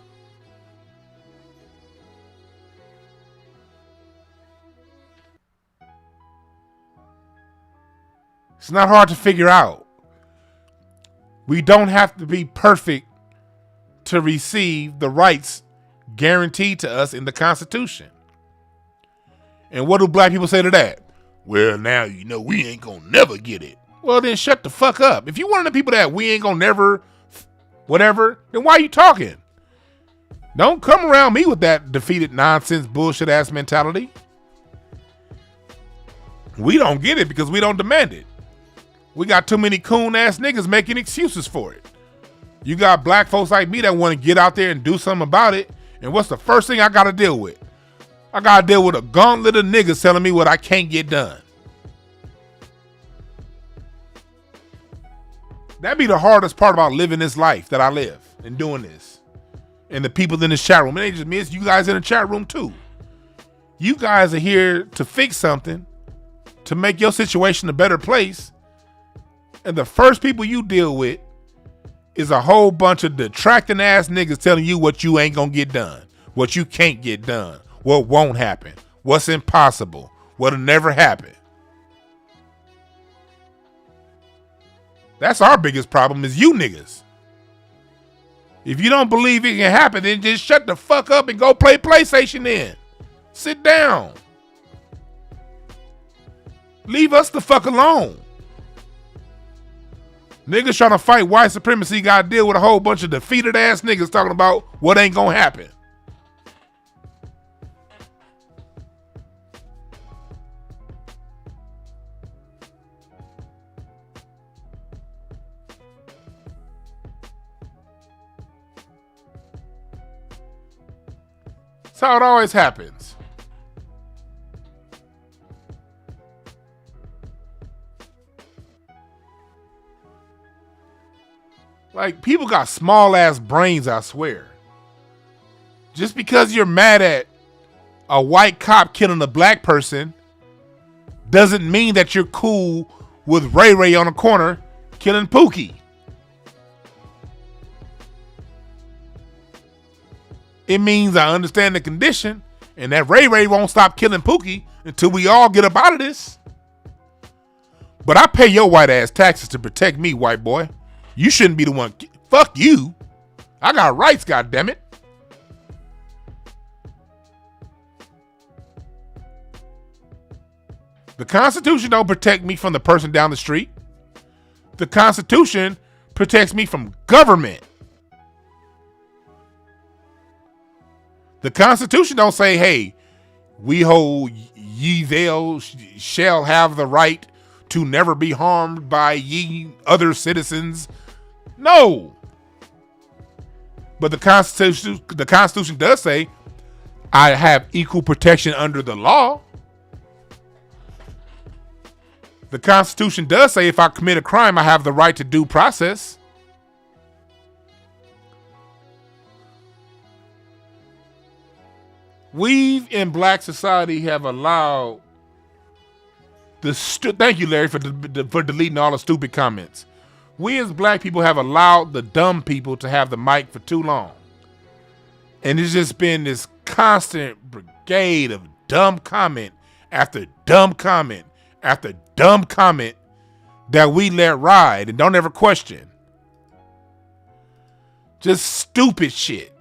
It's not hard to figure out. We don't have to be perfect to receive the rights guaranteed to us in the Constitution. And what do black people say to that? Well, now, we ain't gonna never get it. Well, then shut the fuck up. If you one of the people that we ain't gonna never, whatever, then why are you talking? Don't come around me with that defeated nonsense bullshit ass mentality. We don't get it because we don't demand it. We got too many coon ass niggas making excuses for it. You got black folks like me that want to get out there and do something about it. And what's the first thing I got to deal with? I got to deal with a gauntlet of niggas telling me what I can't get done. That'd be the hardest part about living this life that I live and doing this. And the people in this chat room. It ain't just me, it's you guys in the chat room too. You guys are here to fix something, to make your situation a better place. And the first people you deal with is a whole bunch of detracting ass niggas telling you what you ain't gonna get done, what you can't get done, what won't happen, what's impossible, what'll never happen. That's our biggest problem is you niggas. If you don't believe it can happen, then just shut the fuck up and go play PlayStation then. Sit down. Leave us the fuck alone. Niggas trying to fight white supremacy got to deal with a whole bunch of defeated ass niggas talking about what ain't gonna happen. That's how it always happens. Like, people got small ass brains, I swear. Just because you're mad at a white cop killing a black person doesn't mean that you're cool with Ray Ray on the corner killing Pookie. It means I understand the condition and that Ray Ray won't stop killing Pookie until we all get up out of this. But I pay your white ass taxes to protect me, white boy. You shouldn't be the one. Fuck you. I got rights, goddammit. The Constitution don't protect me from the person down the street. The Constitution protects me from government. The Constitution don't say, hey, we hold ye thou shall have the right to never be harmed by ye other citizens. No. But the Constitution does say I have equal protection under the law. The Constitution does say if I commit a crime, I have the right to due process. We in black society have allowed thank you, Larry, for deleting all the stupid comments. We as black people have allowed the dumb people to have the mic for too long. And it's just been this constant brigade of dumb comment after dumb comment after dumb comment that we let ride and don't ever question. Just stupid shit.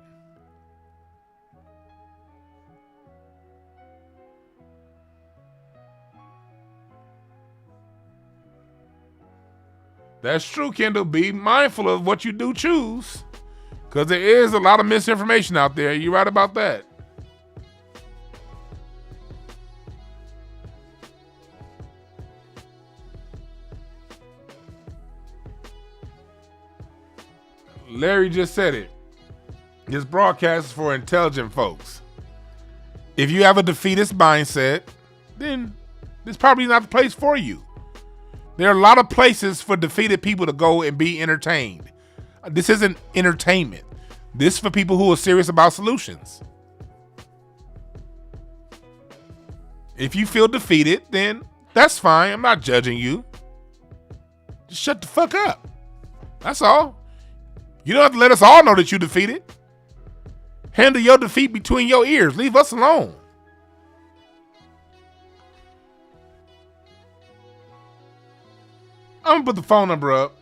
That's true, Kendall. Be mindful of what you do choose. Because there is a lot of misinformation out there. You're right about that. Larry just said it. This broadcast is for intelligent folks. If you have a defeatist mindset, then this is probably not the place for you. There are a lot of places for defeated people to go and be entertained. This isn't entertainment. This is for people who are serious about solutions. If you feel defeated, then that's fine. I'm not judging you. Just shut the fuck up. That's all. You don't have to let us all know that you're defeated. Handle your defeat between your ears. Leave us alone. I'm gonna put the phone number up.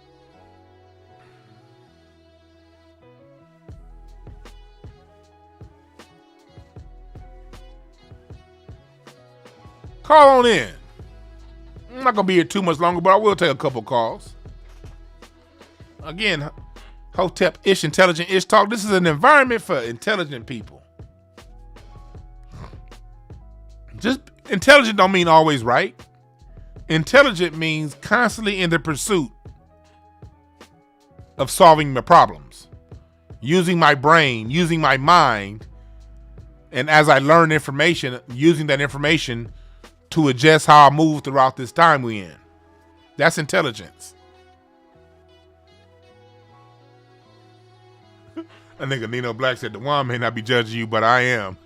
Call on in. I'm not gonna be here too much longer, but I will take a couple calls. Again, Hotepish, intelligent ish talk. This is an environment for intelligent people. Just intelligent don't mean always right. Intelligent means constantly in the pursuit of solving my problems, using my brain, using my mind, and as I learn information, using that information to adjust how I move throughout this time we in. That's intelligence. I think Nino Black said, Dwan may not be judging you, but I am.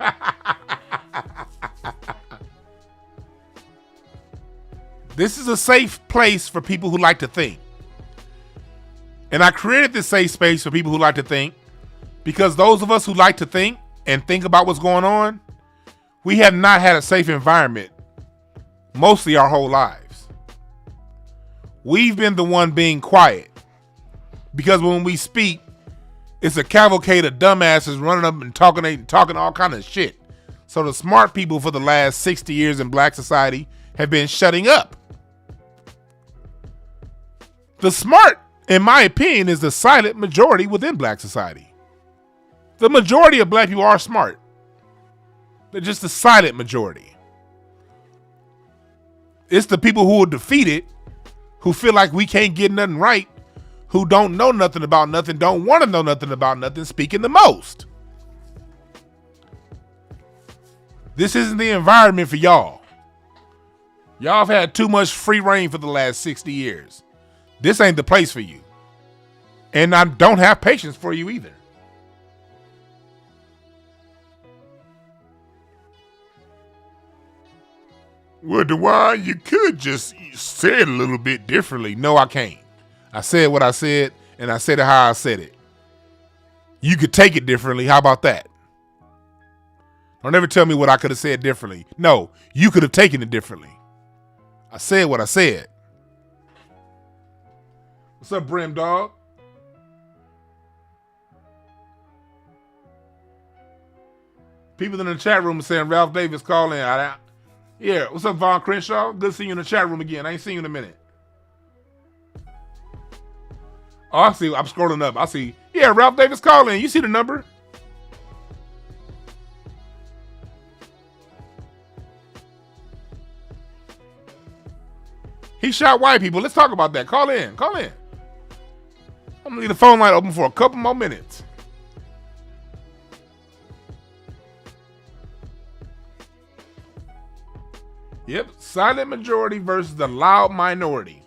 This is a safe place for people who like to think. And I created this safe space for people who like to think because those of us who like to think and think about what's going on, we have not had a safe environment mostly our whole lives. We've been the one being quiet because when we speak, it's a cavalcade of dumbasses running up and talking all kind of shit. So the smart people for the last 60 years in black society have been shutting up. The smart, in my opinion, is the silent majority within black society. The majority of black people are smart. They're just the silent majority. It's the people who are defeated, who feel like we can't get nothing right, who don't know nothing about nothing, don't want to know nothing about nothing, speaking the most. This isn't the environment for y'all. Y'all have had too much free reign for the last 60 years. This ain't the place for you. And I don't have patience for you either. Well, Dwan, you could just say it a little bit differently. No, I can't. I said what I said, and I said it how I said it. You could take it differently. How about that? Don't ever tell me what I could have said differently. No, you could have taken it differently. I said what I said. What's up, Brim Dog? People in the chat room are saying Ralph Davis call in. Yeah, what's up, Von Crenshaw? Good to see you in the chat room again. I ain't seen you in a minute. Oh, I see. I'm scrolling up. I see. Yeah, Ralph Davis call in. You see the number? He shot white people. Let's talk about that. Call in. Call in. I'm gonna leave the phone line open for a couple more minutes. Yep, silent majority versus the loud minority.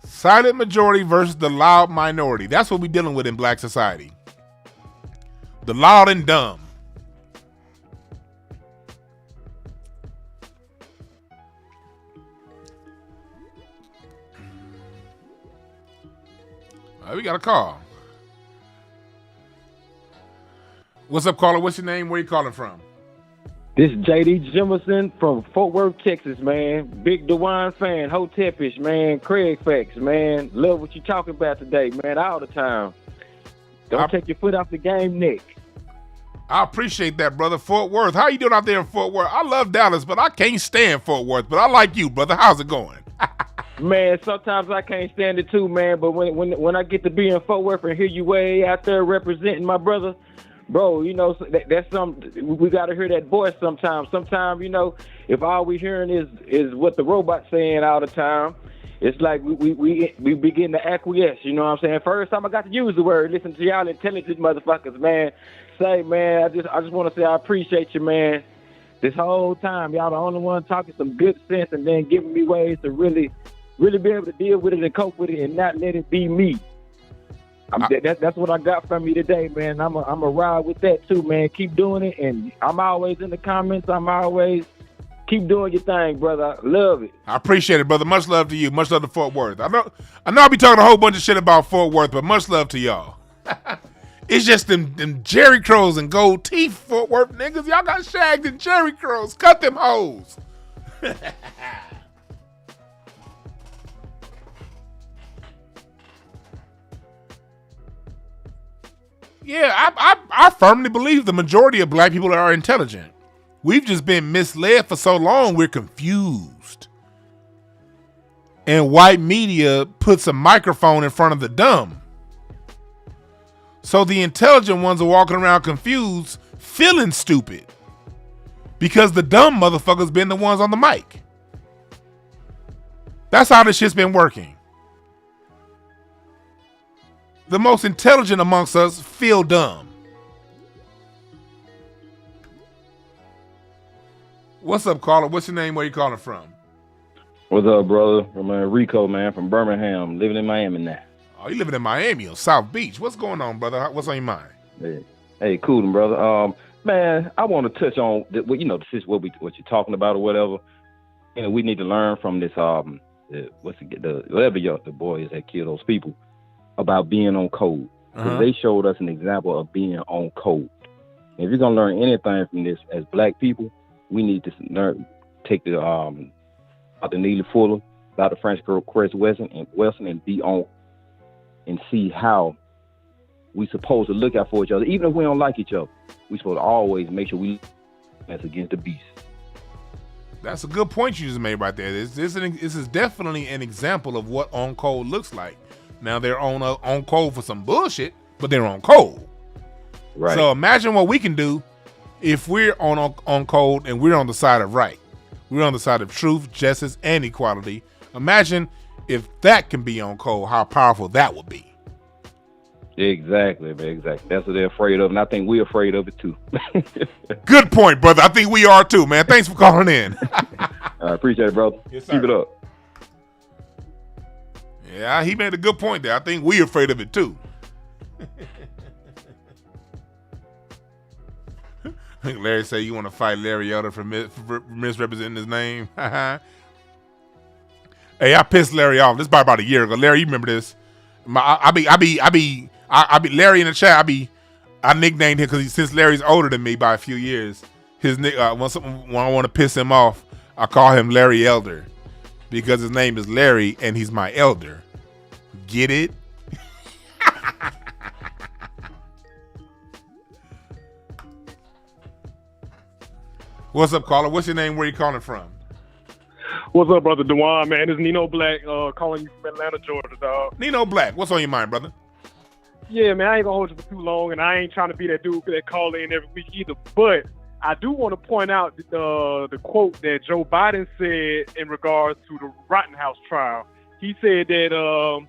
Silent majority versus the loud minority. That's what we're dealing with in black society. The loud and dumb. We got a call. What's up, caller? What's your name? Where you calling from? This is JD Jimerson from Fort Worth, Texas, man. Big Dwan fan, Hotepish, man. Craig Facts, man. Love what you talking about today, man, all the time. Don't take your foot off the game, Nick. I appreciate that, brother. Fort Worth. How you doing out there in Fort Worth? I love Dallas, but I can't stand Fort Worth. But I like you, brother. How's it going? Man, sometimes I can't stand it too, man. But when I get to be in Fort Worth and hear you way out there representing my brother, bro, you know, that's something. We got to hear that voice sometimes. Sometimes, you know, if all we hearing is what the robot's saying all the time, it's like we begin to acquiesce. You know what I'm saying? First time I got to use the word, listen to y'all intelligent motherfuckers, man. Say, man, I just want to say I appreciate you, man. This whole time, y'all the only one talking some good sense and then giving me ways to really be able to deal with it and cope with it and not let it be me. That's what I got from you today, man. I'm a ride with that too, man. Keep doing it, and I'm always in the comments. I'm always keep doing your thing, brother. I love it. I appreciate it, brother. Much love to you. Much love to Fort Worth. I know I'll be talking a whole bunch of shit about Fort Worth, but much love to y'all. It's just them Jerry Crows and gold teeth Fort Worth niggas. Y'all got shagged in Jerry Crows. Cut them hoes. Yeah, I firmly believe the majority of black people are intelligent. We've just been misled for so long, we're confused. And white media puts a microphone in front of the dumb. So the intelligent ones are walking around confused, feeling stupid. Because the dumb motherfuckers been the ones on the mic. That's how this shit's been working. The most intelligent amongst us feel dumb. What's up, caller? What's your name? Where you calling from? What's up, brother? I'm Rico, man, from Birmingham, living in Miami now. Oh, you living in Miami on South Beach. What's going on, brother? What's on your mind? Hey, cool, brother. Man, I want to touch on, this is what you're talking about or whatever. You know, we need to learn from this, the boys that kill those people, about being on code. Because they showed us an example of being on code. And if you're going to learn anything from this as black people, we need to take the Dr. Neely Fuller, Dr. Francis Cress Wesson, and be on and see how we supposed to look out for each other. Even if we don't like each other, we supposed to always make sure we that's against the beast. That's a good point you just made right there. This is definitely an example of what on code looks like. Now they're on code for some bullshit, but they're on code. Right. So imagine what we can do if we're on code and we're on the side of right. We're on the side of truth, justice, and equality. Imagine if that can be on code, how powerful that would be. Exactly, man, exactly. That's what they're afraid of, and I think we're afraid of it too. Good point, brother. I think we are too, man. Thanks for calling in. I appreciate it, brother. Yes, sir. Keep it up. Yeah, he made a good point there. I think we're afraid of it too. Larry say you want to fight Larry Elder for misrepresenting his name. Hey, I pissed Larry off. This is about a year ago. Larry, you remember this? I be Larry in the chat. I nicknamed him because since Larry's older than me by a few years, his when I want to piss him off, I call him Larry Elder because his name is Larry and he's my elder. Get it? What's up, caller? What's your name? Where you calling from? What's up, brother Dwan, man? It's Nino Black calling you from Atlanta, Georgia, dog. Nino Black, what's on your mind, brother? Yeah, man, I ain't gonna hold you for too long, and I ain't trying to be that dude that call in every week either. But I do want to point out the quote that Joe Biden said in regards to the Rittenhouse trial. He said that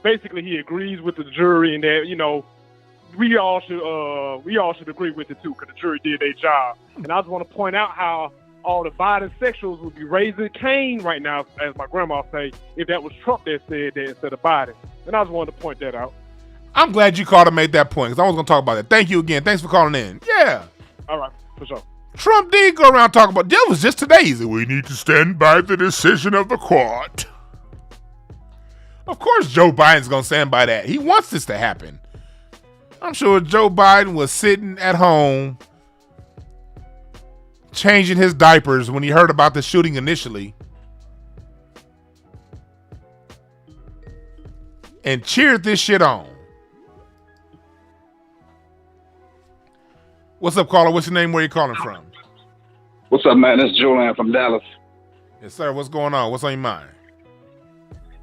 basically he agrees with the jury and that, you know, we all should agree with it too, because the jury did their job. And I just want to point out how all the Biden sexuals would be raising Cain right now, as my grandma say, if that was Trump that said that instead of Biden. And I just wanted to point that out. I'm glad you called and made that point, because I was going to talk about that. Thank you again. Thanks for calling in. Yeah. All right, for sure. Trump did go around talking about, that was just today. He said, we need to stand by the decision of the court. Of course Joe Biden's going to stand by that. He wants this to happen. I'm sure Joe Biden was sitting at home changing his diapers when he heard about the shooting initially and cheered this shit on. What's up, caller? What's your name? Where you calling from? What's up, man? It's Julian from Dallas. Yes, sir. What's going on? What's on your mind?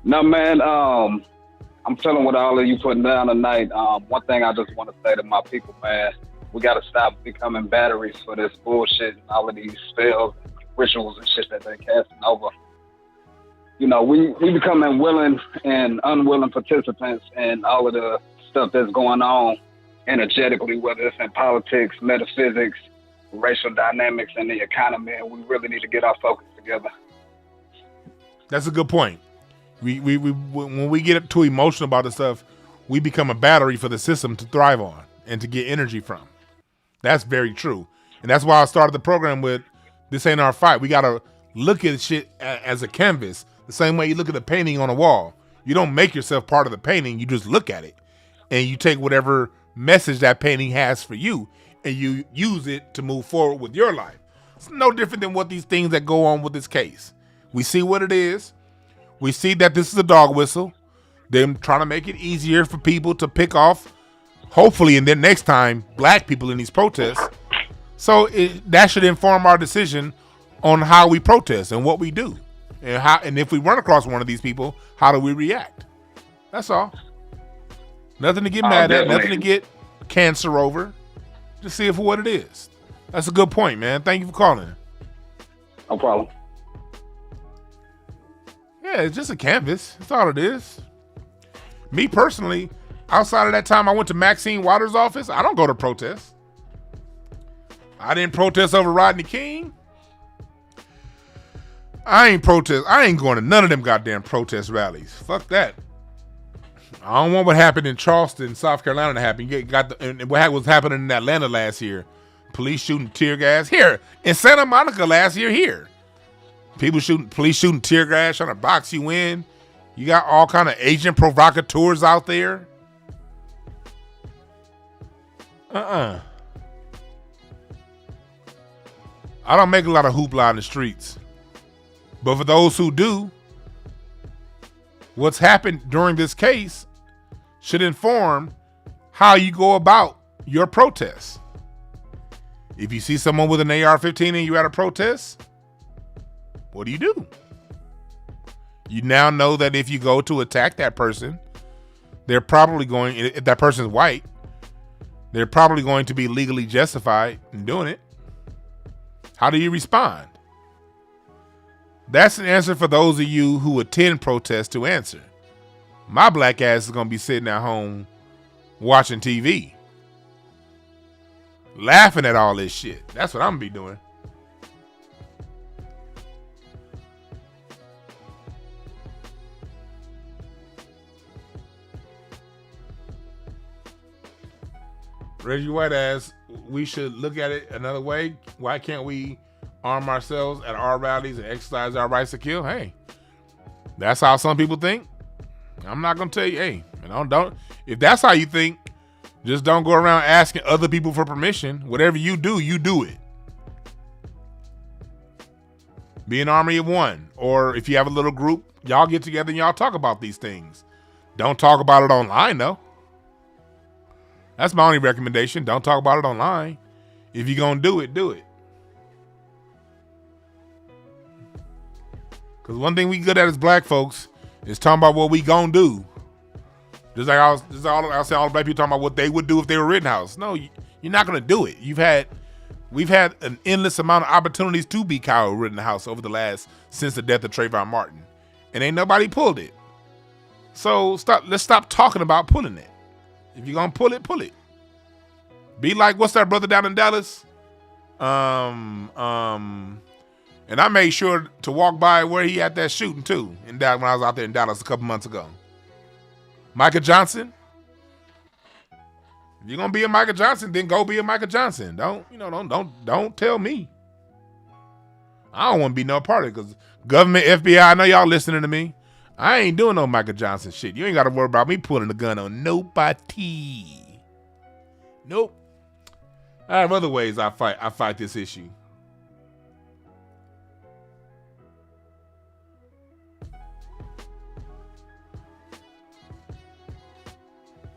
No, man, I'm feeling what all of you putting down tonight. One thing I just want to say to my people, man, we got to stop becoming batteries for this bullshit and all of these spells, rituals and shit that they're casting over. You know, we becoming willing and unwilling participants in all of the stuff that's going on energetically, whether it's in politics, metaphysics, racial dynamics, and the economy, and we really need to get our focus together. That's a good point. We when we get too emotional about this stuff, we become a battery for the system to thrive on and to get energy from. That's very true. And that's why I started the program with, this ain't our fight. We got to look at shit as a canvas, the same way you look at a painting on a wall. You don't make yourself part of the painting. You just look at it and you take whatever message that painting has for you and you use it to move forward with your life. It's no different than what these things that go on with this case. We see what it is. We see that this is a dog whistle. Them trying to make it easier for people to pick off, hopefully, and then next time, black people in these protests. So that should inform our decision on how we protest and what we do. And if we run across one of these people, how do we react? That's all. Nothing to get mad at, nothing to get cancer over. Just see it for what it is. That's a good point, man. Thank you for calling. No problem. Yeah, it's just a canvas. That's all it is. Me personally, outside of that time I went to Maxine Waters' office, I don't go to protests. I didn't protest over Rodney King. I ain't going to none of them goddamn protest rallies. Fuck that. I don't want what happened in Charleston, South Carolina to happen. And what was happening in Atlanta last year. Police shooting tear gas. Here, in Santa Monica last year here. Police shooting tear gas, trying to box you in. You got all kind of agent provocateurs out there. I don't make a lot of hoopla in the streets. But for those who do, what's happened during this case should inform how you go about your protests. If you see someone with an AR-15 and you're at a protest, what do? You now know that if you go to attack that person, they're probably going, if that person's white, they're probably going to be legally justified in doing it. How do you respond? That's an answer for those of you who attend protests to answer. My black ass is going to be sitting at home watching TV, laughing at all this shit. That's what I'm going to be doing. Reggie White asks, we should look at it another way. Why can't we arm ourselves at our rallies and exercise our rights to kill? Hey, that's how some people think. I'm not gonna tell you, hey, don't. If that's how you think, just don't go around asking other people for permission. Whatever you do it. Be an army of one. Or if you have a little group, y'all get together and y'all talk about these things. Don't talk about it online, though. That's my only recommendation. Don't talk about it online. If you're going to do it, do it. Because one thing we good at as black folks is talking about what we going to do. Just like I'll say all the black people talking about what they would do if they were Rittenhouse. No, you're not going to do it. We've had an endless amount of opportunities to be Kyle Rittenhouse since the death of Trayvon Martin. And ain't nobody pulled it. So let's stop talking about pulling it. If you're going to pull it, pull it. Be like, what's that brother down in Dallas? And I made sure to walk by where he had that shooting too, when I was out there in Dallas a couple months ago. Micah Johnson. If you're gonna be a Micah Johnson, then go be a Micah Johnson. Don't tell me. I don't want to be no part of it because government, FBI, I know y'all listening to me. I ain't doing no Micah Johnson shit. You ain't got to worry about me pulling the gun on nobody. Nope. I have other ways I fight this issue.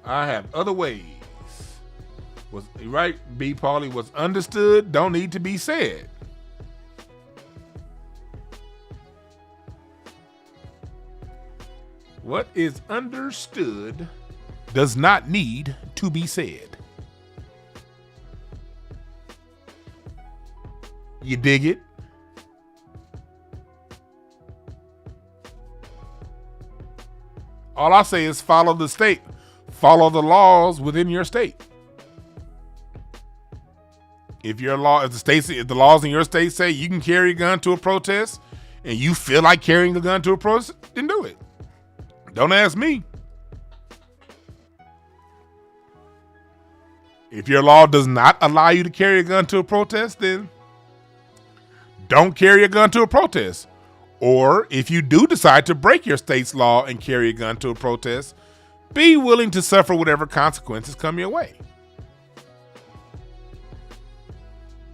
I have other ways. Was right, B. Pauly, was understood, don't need to be said. What is understood does not need to be said. You dig it? All I say is follow the state. Follow the laws within your state. If the laws in your state say you can carry a gun to a protest and you feel like carrying a gun to a protest, then do it. Don't ask me. If your law does not allow you to carry a gun to a protest, then don't carry a gun to a protest. Or if you do decide to break your state's law and carry a gun to a protest, be willing to suffer whatever consequences come your way.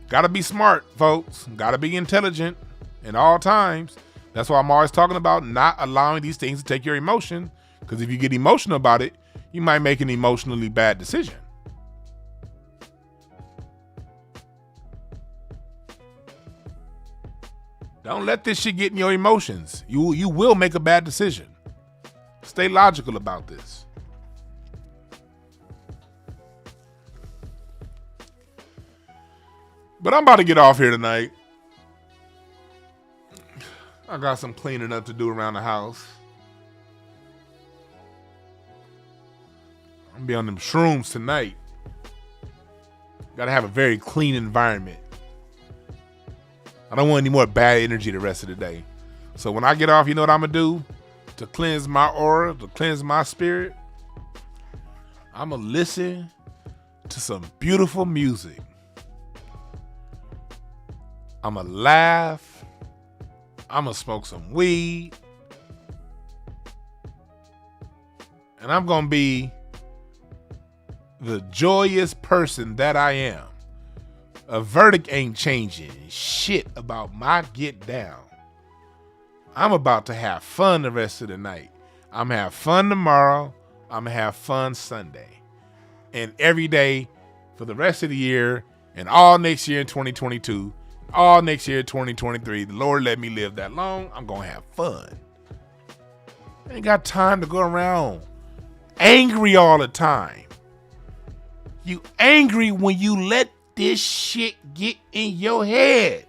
Gotta be smart, folks. Gotta be intelligent at all times. That's why I'm always talking about not allowing these things to take your emotion. Because if you get emotional about it, you might make an emotionally bad decision. Don't let this shit get in your emotions. You will make a bad decision. Stay logical about this. But I'm about to get off here tonight. I got some cleaning up to do around the house. I'm gonna be on them shrooms tonight. Gotta have a very clean environment. I don't want any more bad energy the rest of the day. So when I get off, you know what I'm gonna do? To cleanse my aura, to cleanse my spirit, I'm gonna listen to some beautiful music. I'm gonna laugh. I'm gonna smoke some weed. And I'm gonna be the joyous person that I am. A verdict ain't changing shit about my get down. I'm about to have fun the rest of the night. I'm gonna have fun tomorrow. I'm gonna have fun Sunday. And every day for the rest of the year and all next year in 2022. All next year, 2023, the Lord let me live that long. I'm going to have fun. I ain't got time to go around angry all the time. You angry when you let this shit get in your head.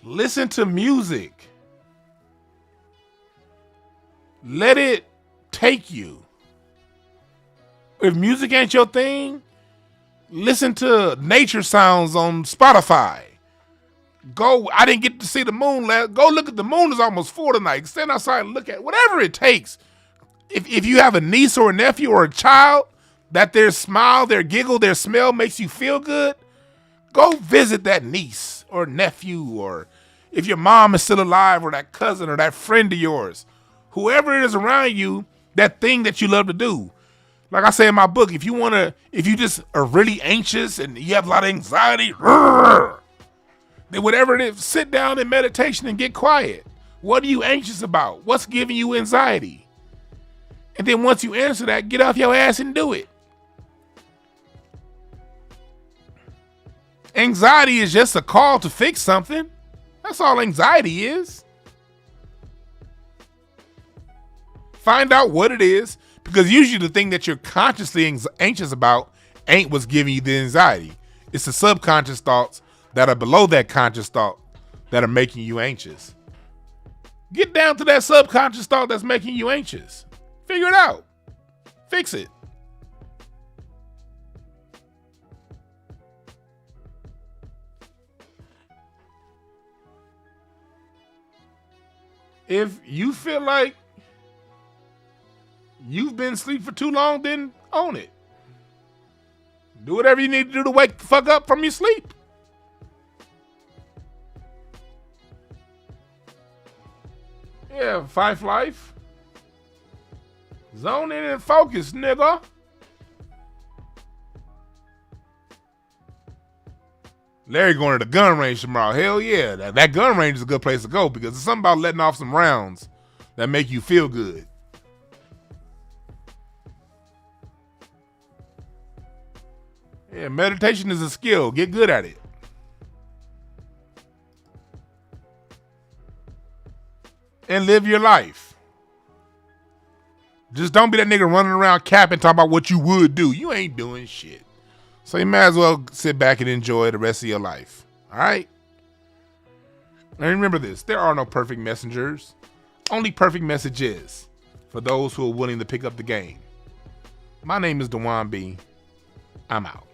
Listen to music. Let it take you. If music ain't your thing, listen to nature sounds on Spotify. Go. I didn't get to see the moon last. Go look at the moon. It's almost full tonight. Stand outside and look at it. Whatever it takes. If you have a niece or a nephew or a child that their smile, their giggle, their smell makes you feel good, go visit that niece or nephew, or if your mom is still alive, or that cousin or that friend of yours, whoever it is around you, that thing that you love to do. Like I say in my book, if you just are really anxious and you have a lot of anxiety, then whatever it is, sit down in meditation and get quiet. What are you anxious about? What's giving you anxiety? And then once you answer that, get off your ass and do it. Anxiety is just a call to fix something. That's all anxiety is. Find out what it is, because usually the thing that you're consciously anxious about ain't what's giving you the anxiety. It's the subconscious thoughts that are below that conscious thought that are making you anxious. Get down to that subconscious thought that's making you anxious. Figure it out. Fix it. If you feel like you've been asleep for too long, then own it. Do whatever you need to do to wake the fuck up from your sleep. Yeah, fight for life. Zone in and focus, nigga. Larry going to the gun range tomorrow. Hell yeah. That gun range is a good place to go, because it's something about letting off some rounds that make you feel good. Yeah, meditation is a skill. Get good at it. And live your life. Just don't be that nigga running around capping, talking about what you would do. You ain't doing shit. So you might as well sit back and enjoy the rest of your life. All right? And remember this. There are no perfect messengers. Only perfect messages for those who are willing to pick up the game. My name is Dwan B. I'm out.